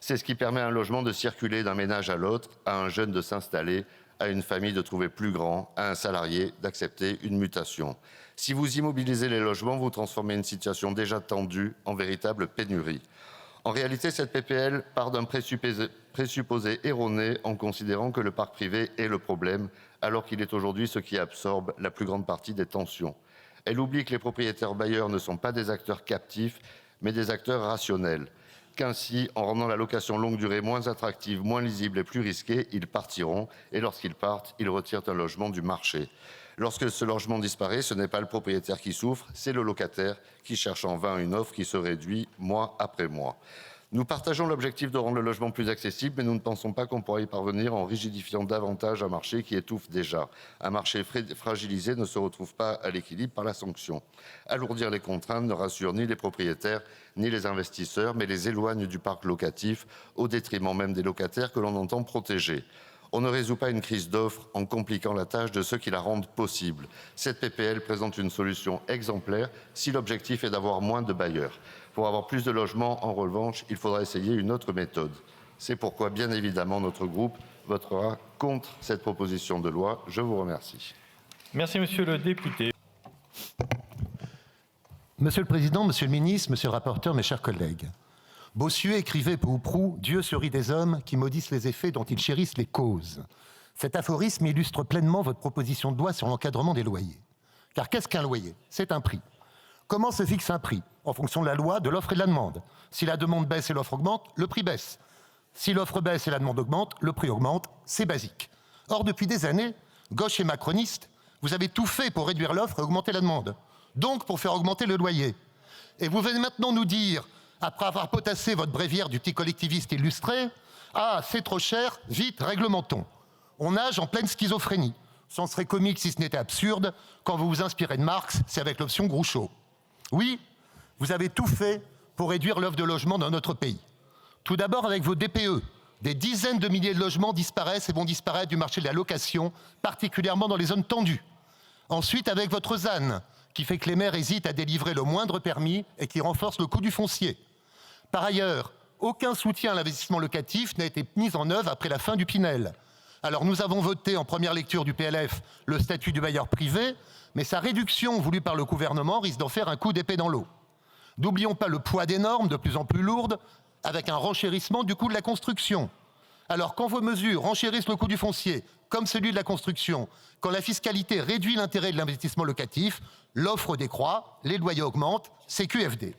c'est ce qui permet à un logement de circuler d'un ménage à l'autre, à un jeune de s'installer, à une famille de trouver plus grand, à un salarié d'accepter une mutation. Si vous immobilisez les logements, vous transformez une situation déjà tendue en véritable pénurie. En réalité, cette PPL part d'un présupposé erroné en considérant que le parc privé est le problème, alors qu'il est aujourd'hui ce qui absorbe la plus grande partie des tensions. Elle oublie que les propriétaires bailleurs ne sont pas des acteurs captifs, mais des acteurs rationnels. Qu'ainsi, en rendant la location longue durée moins attractive, moins lisible et plus risquée, ils partiront. Et lorsqu'ils partent, ils retirent un logement du marché. Lorsque ce logement disparaît, ce n'est pas le propriétaire qui souffre, c'est le locataire qui cherche en vain une offre qui se réduit mois après mois. Nous partageons l'objectif de rendre le logement plus accessible, mais nous ne pensons pas qu'on pourra y parvenir en rigidifiant davantage un marché qui étouffe déjà. Un marché fragilisé ne se retrouve pas à l'équilibre par la sanction. Alourdir les contraintes ne rassure ni les propriétaires ni les investisseurs, mais les éloigne du parc locatif au détriment même des locataires que l'on entend protéger. On ne résout pas une crise d'offres en compliquant la tâche de ceux qui la rendent possible. Cette PPL présente une solution exemplaire si l'objectif est d'avoir moins de bailleurs. Pour avoir plus de logements, en revanche, il faudra essayer une autre méthode. C'est pourquoi, bien évidemment, notre groupe votera contre cette proposition de loi. Je vous remercie. Merci, monsieur le député. Monsieur le Président, Monsieur le Ministre, Monsieur le rapporteur, mes chers collègues. Bossuet écrivait peu ou prou « Dieu se rit des hommes qui maudissent les effets dont ils chérissent les causes ». Cet aphorisme illustre pleinement votre proposition de loi sur l'encadrement des loyers. Car qu'est-ce qu'un loyer? C'est un prix. Comment se fixe un prix? En fonction de la loi, de l'offre et de la demande. Si la demande baisse et l'offre augmente, le prix baisse. Si l'offre baisse et la demande augmente, le prix augmente. C'est basique. Or, depuis des années, gauche et macroniste, vous avez tout fait pour réduire l'offre et augmenter la demande. Donc pour faire augmenter le loyer. Et vous venez maintenant nous dire, après avoir potassé votre bréviaire du petit collectiviste illustré, « Ah, c'est trop cher, vite, réglementons ». On nage en pleine schizophrénie. Ça serait comique si ce n'était absurde. Quand vous vous inspirez de Marx, c'est avec l'option Groucho. Oui, vous avez tout fait pour réduire l'offre de logement dans notre pays. Tout d'abord avec vos DPE. Des dizaines de milliers de logements disparaissent et vont disparaître du marché de la location, particulièrement dans les zones tendues. Ensuite avec votre ZAN, qui fait que les maires hésitent à délivrer le moindre permis et qui renforce le coût du foncier. Par ailleurs, aucun soutien à l'investissement locatif n'a été mis en œuvre après la fin du Pinel. Alors nous avons voté en première lecture du PLF le statut du bailleur privé, mais sa réduction voulue par le gouvernement risque d'en faire un coup d'épée dans l'eau. N'oublions pas le poids des normes de plus en plus lourdes, avec un renchérissement du coût de la construction. Alors quand vos mesures renchérissent le coût du foncier, comme celui de la construction, quand la fiscalité réduit l'intérêt de l'investissement locatif, l'offre décroît, les loyers augmentent, c'est QFD.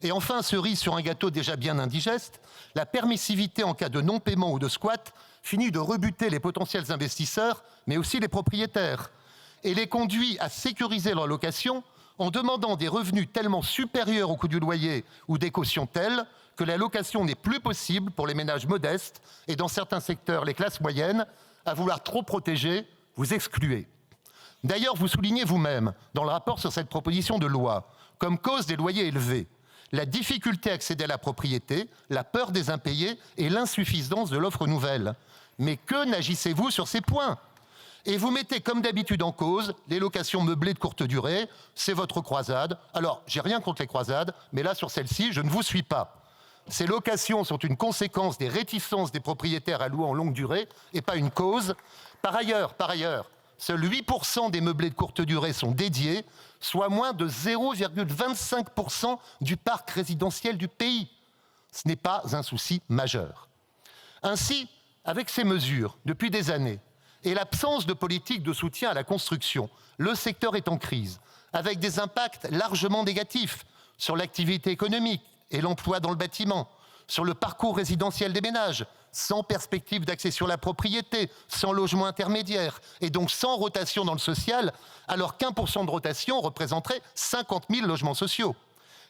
Et enfin, cerise sur un gâteau déjà bien indigeste, la permissivité en cas de non-paiement ou de squat finit de rebuter les potentiels investisseurs, mais aussi les propriétaires, et les conduit à sécuriser leur location en demandant des revenus tellement supérieurs au coût du loyer ou des cautions telles que la location n'est plus possible pour les ménages modestes et dans certains secteurs, les classes moyennes, à vouloir trop protéger, vous excluez. D'ailleurs, vous soulignez vous-même, dans le rapport sur cette proposition de loi, comme cause des loyers élevés, la difficulté à accéder à la propriété, la peur des impayés et l'insuffisance de l'offre nouvelle. Mais que n'agissez-vous sur ces points ? Et vous mettez comme d'habitude en cause les locations meublées de courte durée, c'est votre croisade. Alors, j'ai rien contre les croisades, mais là, sur celle-ci, je ne vous suis pas. Ces locations sont une conséquence des réticences des propriétaires à louer en longue durée et pas une cause. Par ailleurs, seuls 8% des meublés de courte durée sont dédiés, soit moins de 0,25% du parc résidentiel du pays. Ce n'est pas un souci majeur. Ainsi, avec ces mesures, depuis des années, et l'absence de politique de soutien à la construction, le secteur est en crise, avec des impacts largement négatifs sur l'activité économique et l'emploi dans le bâtiment, sur le parcours résidentiel des ménages, sans perspective d'accession à la propriété, sans logement intermédiaire, et donc sans rotation dans le social, alors qu'1% de rotation représenterait 50 000 logements sociaux.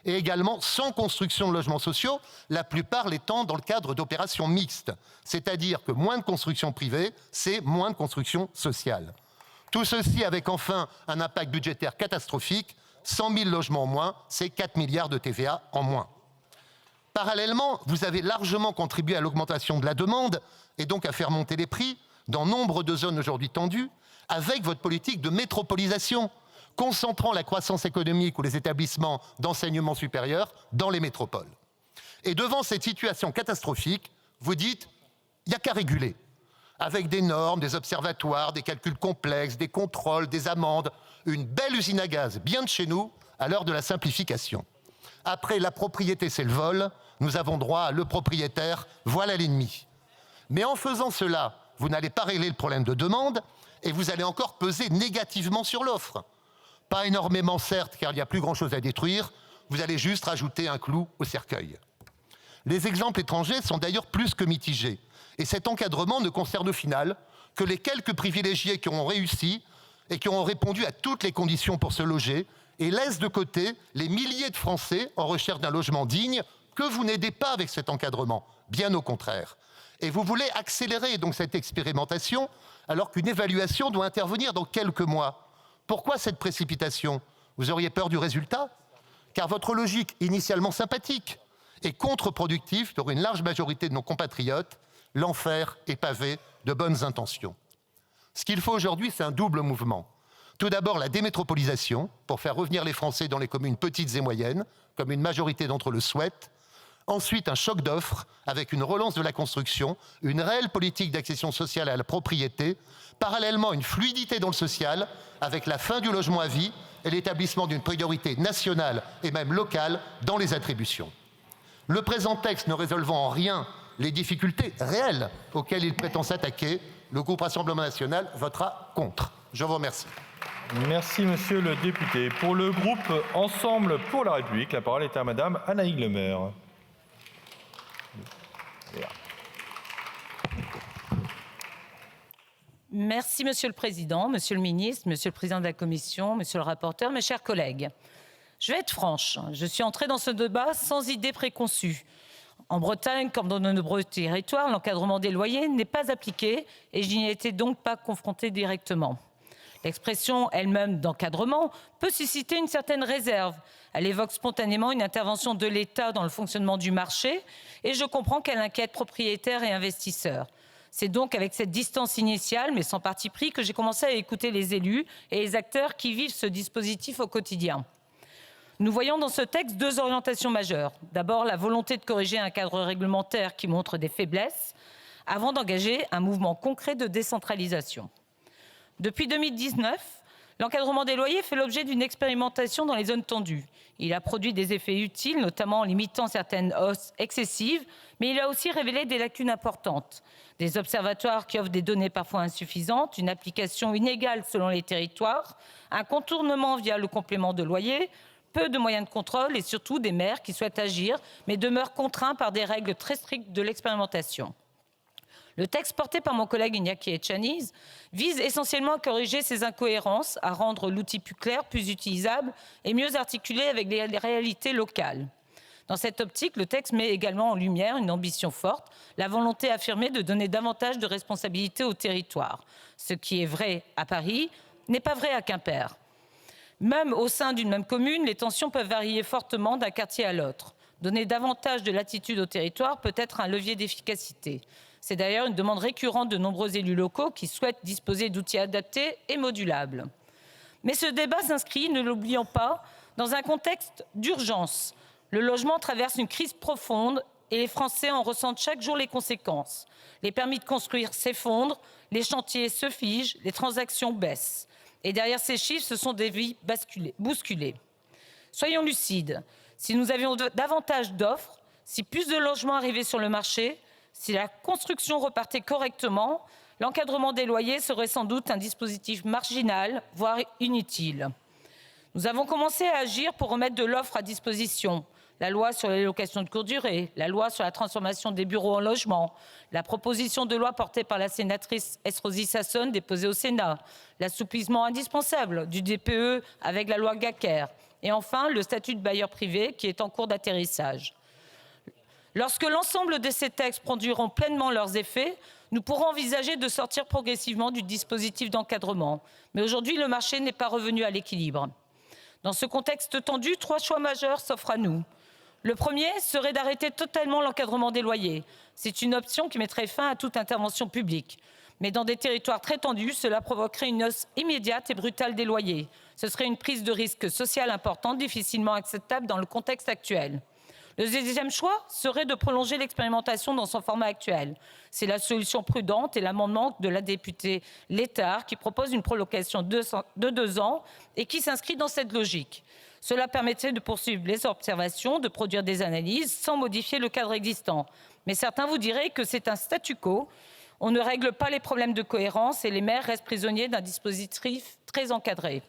Et également sans construction de logements sociaux, la plupart l'étant dans le cadre d'opérations mixtes, c'est-à-dire que moins de construction privée, c'est moins de construction sociale. Tout ceci avec enfin un impact budgétaire catastrophique, 100 000 logements en moins, c'est 4 milliards de TVA en moins. Parallèlement, vous avez largement contribué à l'augmentation de la demande et donc à faire monter les prix dans nombre de zones aujourd'hui tendues avec votre politique de métropolisation, concentrant la croissance économique ou les établissements d'enseignement supérieur dans les métropoles. Et devant cette situation catastrophique, vous dites, il n'y a qu'à réguler, avec des normes, des observatoires, des calculs complexes, des contrôles, des amendes, une belle usine à gaz bien de chez nous à l'heure de la simplification. Après la propriété, c'est le vol, nous avons droit à le propriétaire, voilà l'ennemi. Mais en faisant cela, vous n'allez pas régler le problème de demande et vous allez encore peser négativement sur l'offre. Pas énormément certes, car il n'y a plus grand-chose à détruire, vous allez juste rajouter un clou au cercueil. Les exemples étrangers sont d'ailleurs plus que mitigés, et cet encadrement ne concerne au final que les quelques privilégiés qui ont réussi et qui ont répondu à toutes les conditions pour se loger, et laisse de côté les milliers de Français en recherche d'un logement digne que vous n'aidez pas avec cet encadrement, bien au contraire. Et vous voulez accélérer donc cette expérimentation alors qu'une évaluation doit intervenir dans quelques mois. Pourquoi cette précipitation ? Vous auriez peur du résultat ? Car votre logique, initialement sympathique, est contre-productive pour une large majorité de nos compatriotes. L'enfer est pavé de bonnes intentions. Ce qu'il faut aujourd'hui, c'est un double mouvement. Tout d'abord, la démétropolisation, pour faire revenir les Français dans les communes petites et moyennes, comme une majorité d'entre eux le souhaitent. Ensuite, un choc d'offres, avec une relance de la construction, une réelle politique d'accession sociale à la propriété, parallèlement une fluidité dans le social, avec la fin du logement à vie et l'établissement d'une priorité nationale et même locale dans les attributions. Le présent texte ne résolvant en rien les difficultés réelles auxquelles il prétend s'attaquer, le groupe Rassemblement national votera contre. Je vous remercie. Merci, monsieur le député. Pour le groupe Ensemble pour la République, la parole est à madame Annaïg Le Maire. Merci, monsieur le président, monsieur le ministre, monsieur le président de la commission, monsieur le rapporteur, mes chers collègues. Je vais être franche, je suis entrée dans ce débat sans idée préconçue. En Bretagne, comme dans de nombreux territoires, l'encadrement des loyers n'est pas appliqué et je n'y ai été donc pas confrontée directement. L'expression elle-même d'encadrement peut susciter une certaine réserve. Elle évoque spontanément une intervention de l'État dans le fonctionnement du marché et je comprends qu'elle inquiète propriétaires et investisseurs. C'est donc avec cette distance initiale, mais sans parti pris, que j'ai commencé à écouter les élus et les acteurs qui vivent ce dispositif au quotidien. Nous voyons dans ce texte deux orientations majeures. D'abord, la volonté de corriger un cadre réglementaire qui montre des faiblesses, avant d'engager un mouvement concret de décentralisation. Depuis 2019, l'encadrement des loyers fait l'objet d'une expérimentation dans les zones tendues. Il a produit des effets utiles, notamment en limitant certaines hausses excessives, mais il a aussi révélé des lacunes importantes. Des observatoires qui offrent des données parfois insuffisantes, une application inégale selon les territoires, un contournement via le complément de loyer, peu de moyens de contrôle et surtout des maires qui souhaitent agir, mais demeurent contraints par des règles très strictes de l'expérimentation. Le texte porté par mon collègue Inaki Etchaniz vise essentiellement à corriger ces incohérences, à rendre l'outil plus clair, plus utilisable et mieux articulé avec les réalités locales. Dans cette optique, le texte met également en lumière une ambition forte, la volonté affirmée de donner davantage de responsabilités au territoire. Ce qui est vrai à Paris n'est pas vrai à Quimper. Même au sein d'une même commune, les tensions peuvent varier fortement d'un quartier à l'autre. Donner davantage de latitude au territoire peut être un levier d'efficacité. C'est d'ailleurs une demande récurrente de nombreux élus locaux qui souhaitent disposer d'outils adaptés et modulables. Mais ce débat s'inscrit, ne l'oublions pas, dans un contexte d'urgence. Le logement traverse une crise profonde et les Français en ressentent chaque jour les conséquences. Les permis de construire s'effondrent, les chantiers se figent, les transactions baissent. Et derrière ces chiffres, ce sont des vies bousculées. Soyons lucides. Si nous avions davantage d'offres, si plus de logements arrivaient sur le marché, si la construction repartait correctement, l'encadrement des loyers serait sans doute un dispositif marginal, voire inutile. Nous avons commencé à agir pour remettre de l'offre à disposition. La loi sur les locations de courte durée, la loi sur la transformation des bureaux en logements, la proposition de loi portée par la sénatrice Estrosi Sassone déposée au Sénat, l'assouplissement indispensable du DPE avec la loi Gacquerre, et enfin le statut de bailleur privé qui est en cours d'atterrissage. Lorsque l'ensemble de ces textes produiront pleinement leurs effets, nous pourrons envisager de sortir progressivement du dispositif d'encadrement. Mais aujourd'hui, le marché n'est pas revenu à l'équilibre. Dans ce contexte tendu, 3 choix majeurs s'offrent à nous. Le premier serait d'arrêter totalement l'encadrement des loyers. C'est une option qui mettrait fin à toute intervention publique. Mais dans des territoires très tendus, cela provoquerait une hausse immédiate et brutale des loyers. Ce serait une prise de risque social importante, difficilement acceptable dans le contexte actuel. Le deuxième choix serait de prolonger l'expérimentation dans son format actuel. C'est la solution prudente et l'amendement de la députée Létard qui propose une prolongation de 2 ans et qui s'inscrit dans cette logique. Cela permettrait de poursuivre les observations, de produire des analyses sans modifier le cadre existant. Mais certains vous diraient que c'est un statu quo. On ne règle pas les problèmes de cohérence et les maires restent prisonniers d'un dispositif très encadré.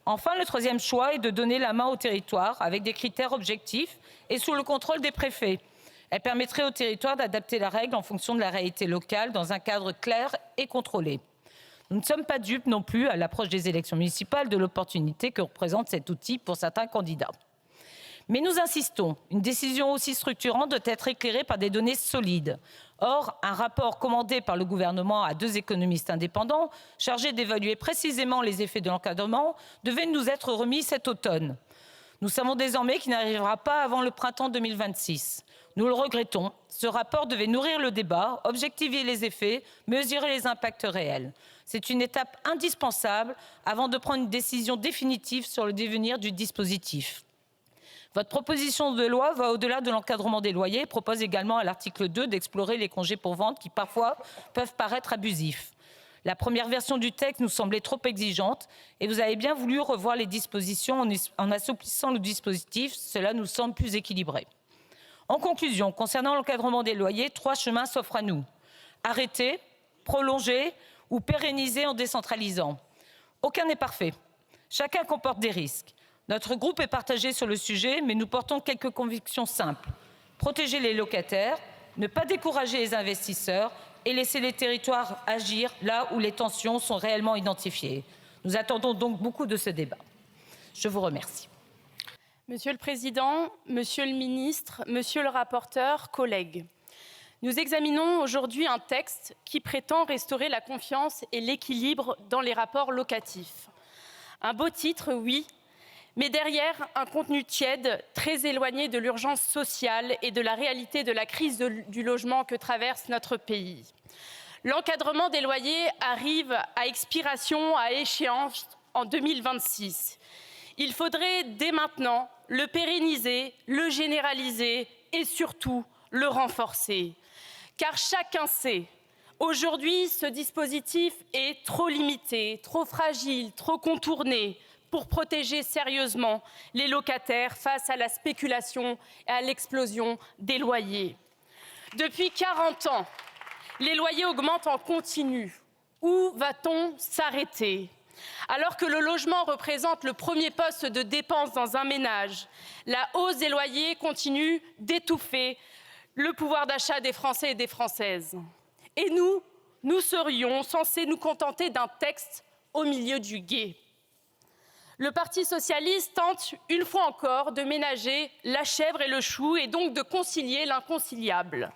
Enfin, le troisième choix est de donner la main au territoire avec des critères objectifs et sous le contrôle des préfets. Elle permettrait au territoire d'adapter la règle en fonction de la réalité locale dans un cadre clair et contrôlé. Nous ne sommes pas dupes non plus à l'approche des élections municipales de l'opportunité que représente cet outil pour certains candidats. Mais nous insistons, une décision aussi structurante doit être éclairée par des données solides. Or, un rapport commandé par le gouvernement à 2 économistes indépendants, chargés d'évaluer précisément les effets de l'encadrement, devait nous être remis cet automne. Nous savons désormais qu'il n'arrivera pas avant le printemps 2026. Nous le regrettons. Ce rapport devait nourrir le débat, objectiver les effets, mesurer les impacts réels. C'est une étape indispensable avant de prendre une décision définitive sur le devenir du dispositif. Votre proposition de loi va au-delà de l'encadrement des loyers et propose également à l'article 2 d'explorer les congés pour vente qui parfois peuvent paraître abusifs. La première version du texte nous semblait trop exigeante et vous avez bien voulu revoir les dispositions en assouplissant le dispositif. Cela nous semble plus équilibré. En conclusion, concernant l'encadrement des loyers, 3 chemins s'offrent à nous. Arrêter, prolonger ou pérenniser en décentralisant. Aucun n'est parfait. Chacun comporte des risques. Notre groupe est partagé sur le sujet, mais nous portons quelques convictions simples. Protéger les locataires, ne pas décourager les investisseurs et laisser les territoires agir là où les tensions sont réellement identifiées. Nous attendons donc beaucoup de ce débat. Je vous remercie. Monsieur le Président, Monsieur le Ministre, Monsieur le rapporteur, collègues. Nous examinons aujourd'hui un texte qui prétend restaurer la confiance et l'équilibre dans les rapports locatifs. Un beau titre, oui, mais derrière un contenu tiède, très éloigné de l'urgence sociale et de la réalité de la crise du logement que traverse notre pays. L'encadrement des loyers arrive à expiration, à échéance en 2026. Il faudrait dès maintenant le pérenniser, le généraliser et surtout le renforcer. Car chacun sait, aujourd'hui, ce dispositif est trop limité, trop fragile, trop contourné pour protéger sérieusement les locataires face à la spéculation et à l'explosion des loyers. Depuis 40 ans, les loyers augmentent en continu. Où va-t-on s'arrêter ? Alors que le logement représente le premier poste de dépense dans un ménage, la hausse des loyers continue d'étouffer le pouvoir d'achat des Français et des Françaises. Et nous serions censés nous contenter d'un texte au milieu du gué. Le Parti socialiste tente une fois encore de ménager la chèvre et le chou et donc de concilier l'inconciliable.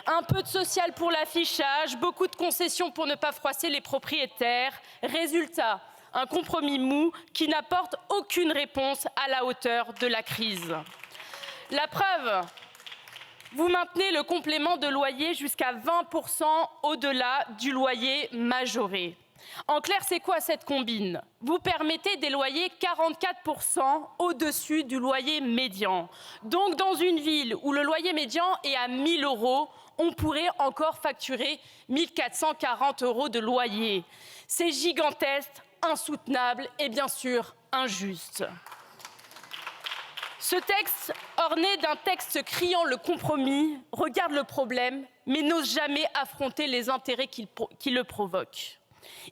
Un peu de social pour l'affichage, beaucoup de concessions pour ne pas froisser les propriétaires. Résultat, un compromis mou qui n'apporte aucune réponse à la hauteur de la crise. La preuve, vous maintenez le complément de loyer jusqu'à 20% au-delà du loyer majoré. En clair, c'est quoi cette combine? Vous permettez des loyers 44% au-dessus du loyer médian. Donc, dans une ville où le loyer médian est à 1 000 €, on pourrait encore facturer 1 440 € de loyer. C'est gigantesque, insoutenable et bien sûr injuste. Ce texte, orné d'un texte criant le compromis, regarde le problème, mais n'ose jamais affronter les intérêts qui le provoquent.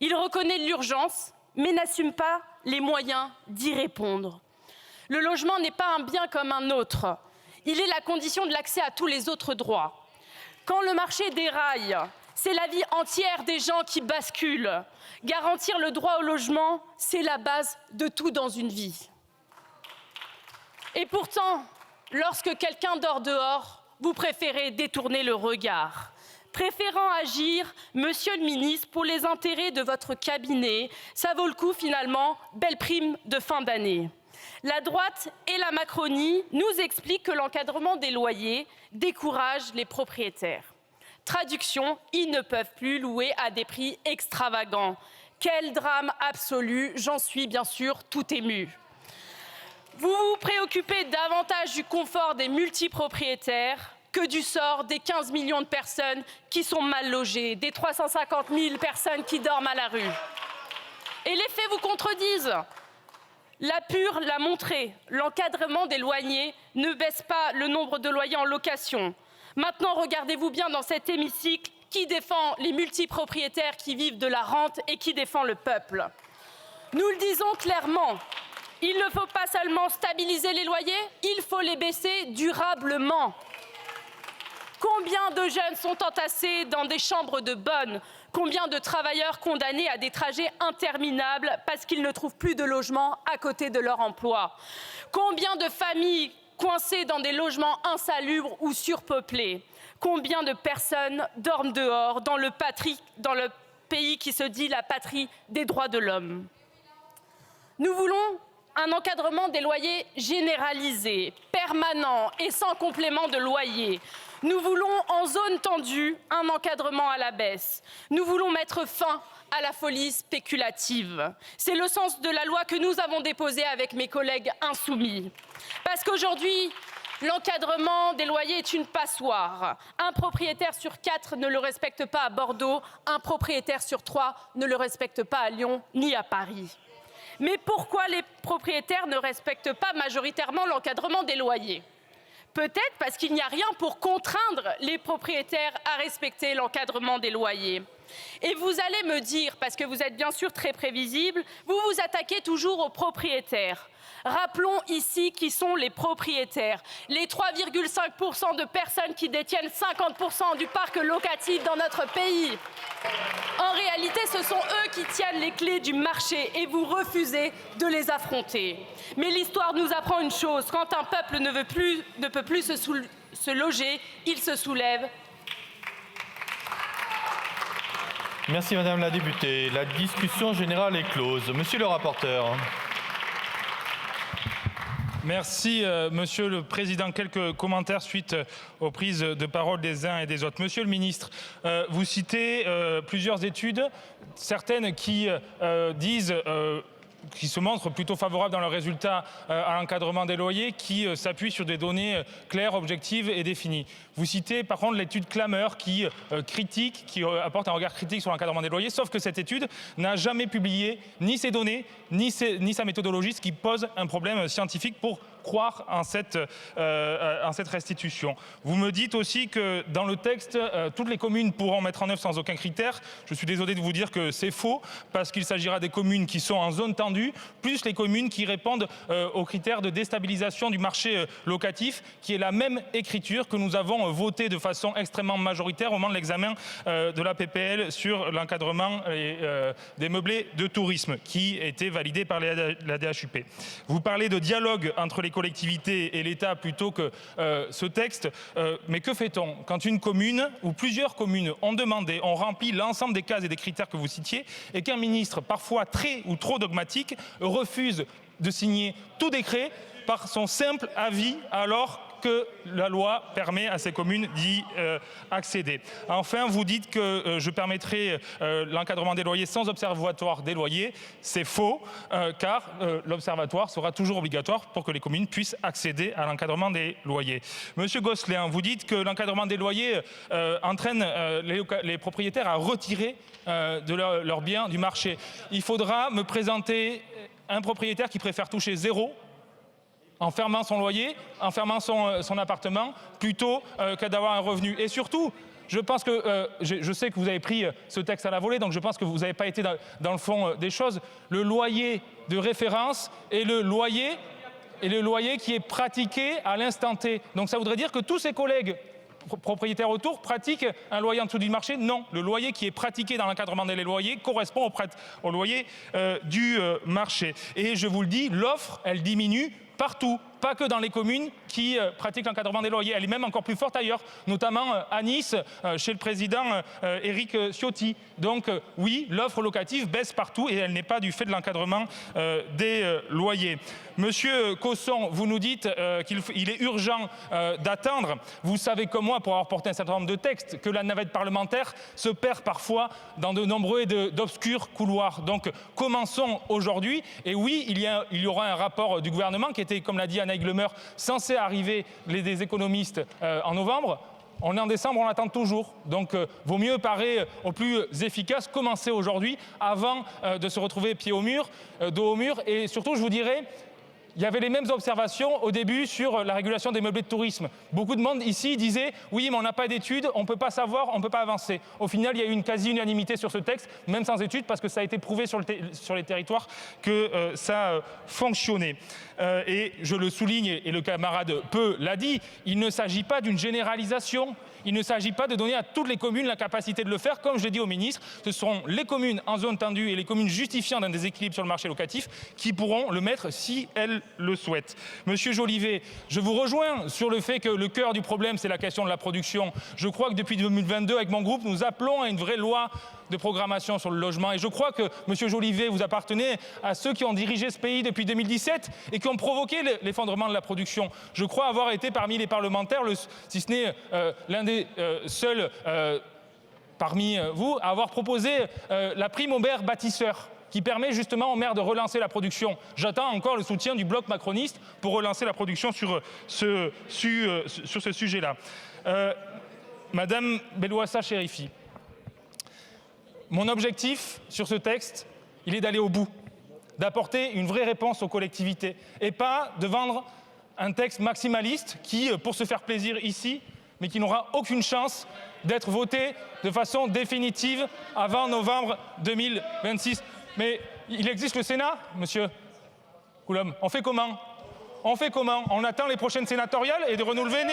Il reconnaît l'urgence, mais n'assume pas les moyens d'y répondre. Le logement n'est pas un bien comme un autre. Il est la condition de l'accès à tous les autres droits. Quand le marché déraille, c'est la vie entière des gens qui basculent. Garantir le droit au logement, c'est la base de tout dans une vie. Et pourtant, lorsque quelqu'un dort dehors, vous préférez détourner le regard. Préférant agir, monsieur le ministre, pour les intérêts de votre cabinet, ça vaut le coup finalement, belle prime de fin d'année. La droite et la Macronie nous expliquent que l'encadrement des loyers décourage les propriétaires. Traduction, ils ne peuvent plus louer à des prix extravagants. Quel drame absolu, j'en suis bien sûr tout émue. Vous vous préoccupez davantage du confort des multipropriétaires que du sort des 15 millions de personnes qui sont mal logées, des 350 000 personnes qui dorment à la rue. Et les faits vous contredisent. La Pure l'a montré, l'encadrement des loyers ne baisse pas le nombre de loyers en location. Maintenant, regardez-vous bien dans cet hémicycle qui défend les multipropriétaires qui vivent de la rente et qui défend le peuple. Nous le disons clairement, il ne faut pas seulement stabiliser les loyers, il faut les baisser durablement. Combien de jeunes sont entassés dans des chambres de bonne? Combien de travailleurs condamnés à des trajets interminables parce qu'ils ne trouvent plus de logement à côté de leur emploi? Combien de familles coincées dans des logements insalubres ou surpeuplés? Combien de personnes dorment dehors dans le pays qui se dit la patrie des droits de l'homme? Nous voulons un encadrement des loyers généralisé, permanent et sans complément de loyer. Nous voulons, en zone tendue, un encadrement à la baisse. Nous voulons mettre fin à la folie spéculative. C'est le sens de la loi que nous avons déposée avec mes collègues insoumis. Parce qu'aujourd'hui, l'encadrement des loyers est une passoire. Un propriétaire sur 4 ne le respecte pas à Bordeaux, un propriétaire sur 3 ne le respecte pas à Lyon ni à Paris. Mais pourquoi les propriétaires ne respectent pas majoritairement l'encadrement des loyers? Peut-être parce qu'il n'y a rien pour contraindre les propriétaires à respecter l'encadrement des loyers. Et vous allez me dire, parce que vous êtes bien sûr très prévisible, vous vous attaquez toujours aux propriétaires. Rappelons ici qui sont les propriétaires, les 3,5% de personnes qui détiennent 50% du parc locatif dans notre pays. En réalité, ce sont eux qui tiennent les clés du marché et vous refusez de les affronter. Mais l'histoire nous apprend une chose, quand un peuple ne peut plus se loger, il se soulève Merci Madame la députée. La discussion générale est close. Monsieur le rapporteur. Merci, Monsieur le Président. Quelques commentaires suite aux prises de parole des uns et des autres. Monsieur le Ministre, vous citez plusieurs études, certaines qui disent... qui se montrent plutôt favorables dans leurs résultats à l'encadrement des loyers, qui s'appuient sur des données claires, objectives et définies. Vous citez par contre l'étude Clameur qui critique, qui apporte un regard critique sur l'encadrement des loyers, sauf que cette étude n'a jamais publié ni ses données, ni sa méthodologie, ce qui pose un problème scientifique pour croire en cette restitution. Vous me dites aussi que dans le texte, toutes les communes pourront mettre en œuvre sans aucun critère. Je suis désolé de vous dire que c'est faux, parce qu'il s'agira des communes qui sont en zone tendue, plus les communes qui répondent aux critères de déstabilisation du marché locatif, qui est la même écriture que nous avons votée de façon extrêmement majoritaire au moment de l'examen de la PPL sur l'encadrement des meublés de tourisme, qui était validé par la DHUP. Vous parlez de dialogue entre les collectivités et l'État plutôt que ce texte. Mais que fait-on quand une commune ou plusieurs communes ont demandé, ont rempli l'ensemble des cases et des critères que vous citiez, et qu'un ministre, parfois très ou trop dogmatique, refuse de signer tout décret par son simple avis, alors que la loi permet à ces communes d'y accéder. Enfin, vous dites que je permettrai l'encadrement des loyers sans observatoire des loyers. C'est faux, car l'observatoire sera toujours obligatoire pour que les communes puissent accéder à l'encadrement des loyers. Monsieur Gosselin, vous dites que l'encadrement des loyers entraîne les propriétaires à retirer de leurs biens du marché. Il faudra me présenter un propriétaire qui préfère toucher zéro en fermant son loyer, en fermant son appartement, plutôt qu'à d'avoir un revenu. Et surtout, je pense que, je sais que vous avez pris ce texte à la volée, donc je pense que vous n'avez pas été dans le fond des choses. Le loyer de référence est le loyer qui est pratiqué à l'instant T. Donc ça voudrait dire que tous ces collègues propriétaires autour pratiquent un loyer en dessous du marché? Non, le loyer qui est pratiqué dans l'encadrement des loyers correspond au loyer du marché. Et je vous le dis, l'offre, elle diminue partout, pas que dans les communes qui pratiquent l'encadrement des loyers. Elle est même encore plus forte ailleurs, notamment à Nice, chez le président Éric Ciotti. Donc oui, l'offre locative baisse partout et elle n'est pas du fait de l'encadrement des loyers. Monsieur Cosson, vous nous dites qu'il est urgent d'attendre. Vous savez comme moi, pour avoir porté un certain nombre de textes, que la navette parlementaire se perd parfois dans de nombreux et d'obscurs couloirs. Donc commençons aujourd'hui. Et oui, il y aura un rapport du gouvernement qui était, comme l'a dit Anna Higlemer, censé arriver des économistes en novembre. On est en décembre, on attend toujours. Donc, vaut mieux, paraît au plus efficace, commencer aujourd'hui avant de se retrouver pied au mur, dos au mur. Et surtout, je vous dirais, il y avait les mêmes observations au début sur la régulation des meublés de tourisme. Beaucoup de monde ici disait « oui, mais on n'a pas d'études, on ne peut pas savoir, on ne peut pas avancer ». Au final, il y a eu une quasi-unanimité sur ce texte, même sans études, parce que ça a été prouvé sur les territoires que ça fonctionnait. Et je le souligne, et le camarade Peu l'a dit, il ne s'agit pas d'une généralisation. Il ne s'agit pas de donner à toutes les communes la capacité de le faire. Comme je l'ai dit au ministre, ce seront les communes en zone tendue et les communes justifiant d'un déséquilibre sur le marché locatif qui pourront le mettre si elles le souhaitent. Monsieur Jolivet, je vous rejoins sur le fait que le cœur du problème, c'est la question de la production. Je crois que depuis 2022, avec mon groupe, nous appelons à une vraie loi de programmation sur le logement. Et je crois que, Monsieur Jolivet, vous appartenez à ceux qui ont dirigé ce pays depuis 2017 et qui ont provoqué l'effondrement de la production. Je crois avoir été parmi les parlementaires, si ce n'est l'un des seuls parmi vous, à avoir proposé la prime aux maires bâtisseurs, qui permet justement aux maires de relancer la production. J'attends encore le soutien du bloc macroniste pour relancer la production sur ce sujet-là. Madame Bellouassa-Chérifi, mon objectif sur ce texte, il est d'aller au bout, d'apporter une vraie réponse aux collectivités et pas de vendre un texte maximaliste qui, pour se faire plaisir ici, mais qui n'aura aucune chance d'être voté de façon définitive avant novembre 2026. Mais il existe le Sénat, monsieur Coulombe. On fait comment ? On attend les prochaines sénatoriales et de renouveler.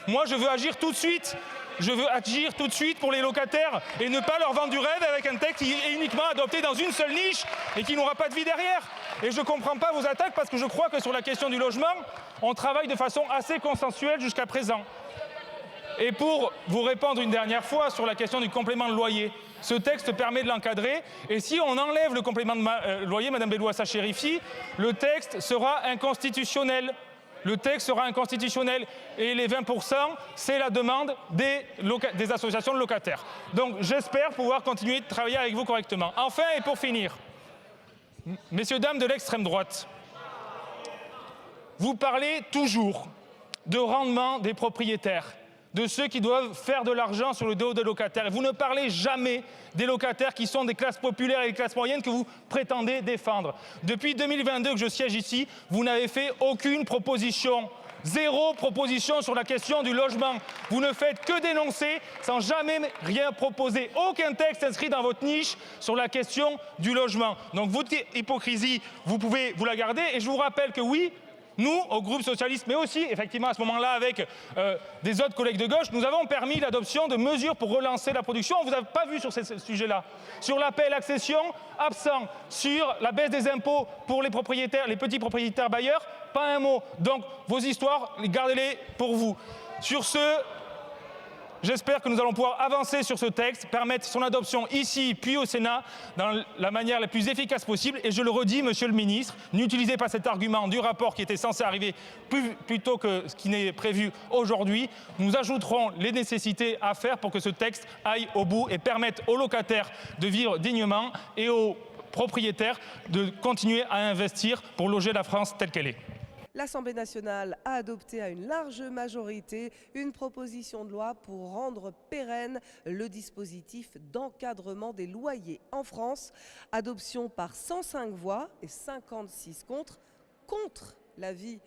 Moi, je veux agir tout de suite. Je veux agir tout de suite pour les locataires et ne pas leur vendre du rêve avec un texte qui est uniquement adopté dans une seule niche et qui n'aura pas de vie derrière. Et je ne comprends pas vos attaques parce que je crois que sur la question du logement, on travaille de façon assez consensuelle jusqu'à présent. Et pour vous répondre une dernière fois sur la question du complément de loyer, ce texte permet de l'encadrer. Et si on enlève le complément de loyer, Madame Bellois-Sachery-Fille, le texte sera inconstitutionnel. Le texte sera inconstitutionnel. Et les 20%, c'est la demande des associations de locataires. Donc j'espère pouvoir continuer de travailler avec vous correctement. Enfin, et pour finir, messieurs, dames de l'extrême droite, vous parlez toujours de rendement des propriétaires, de ceux qui doivent faire de l'argent sur le dos des locataires. Et vous ne parlez jamais des locataires qui sont des classes populaires et des classes moyennes que vous prétendez défendre. Depuis 2022 que je siège ici, vous n'avez fait aucune proposition. Zéro proposition sur la question du logement. Vous ne faites que dénoncer sans jamais rien proposer. Aucun texte inscrit dans votre niche sur la question du logement. Donc votre hypocrisie, vous pouvez vous la garder. Et je vous rappelle que oui, nous, au groupe socialiste, mais aussi, effectivement, à ce moment-là, avec des autres collègues de gauche, nous avons permis l'adoption de mesures pour relancer la production. On ne vous a pas vu sur ce sujet-là. Sur l'appel accession, absent. Sur la baisse des impôts pour les propriétaires, les petits propriétaires bailleurs, pas un mot. Donc, vos histoires, gardez-les pour vous. Sur ce, j'espère que nous allons pouvoir avancer sur ce texte, permettre son adoption ici, puis au Sénat, dans la manière la plus efficace possible. Et je le redis, Monsieur le Ministre, n'utilisez pas cet argument du rapport qui était censé arriver plus tôt que ce qui n'est prévu aujourd'hui. Nous ajouterons les nécessités à faire pour que ce texte aille au bout et permette aux locataires de vivre dignement et aux propriétaires de continuer à investir pour loger la France telle qu'elle est. L'Assemblée nationale a adopté à une large majorité une proposition de loi pour rendre pérenne le dispositif d'encadrement des loyers en France. Adoption par 105 voix et 56 contre l'avis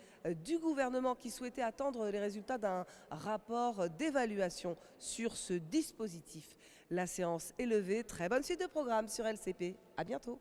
du gouvernement qui souhaitait attendre les résultats d'un rapport d'évaluation sur ce dispositif. La séance est levée. Très bonne suite de programme sur LCP. À bientôt.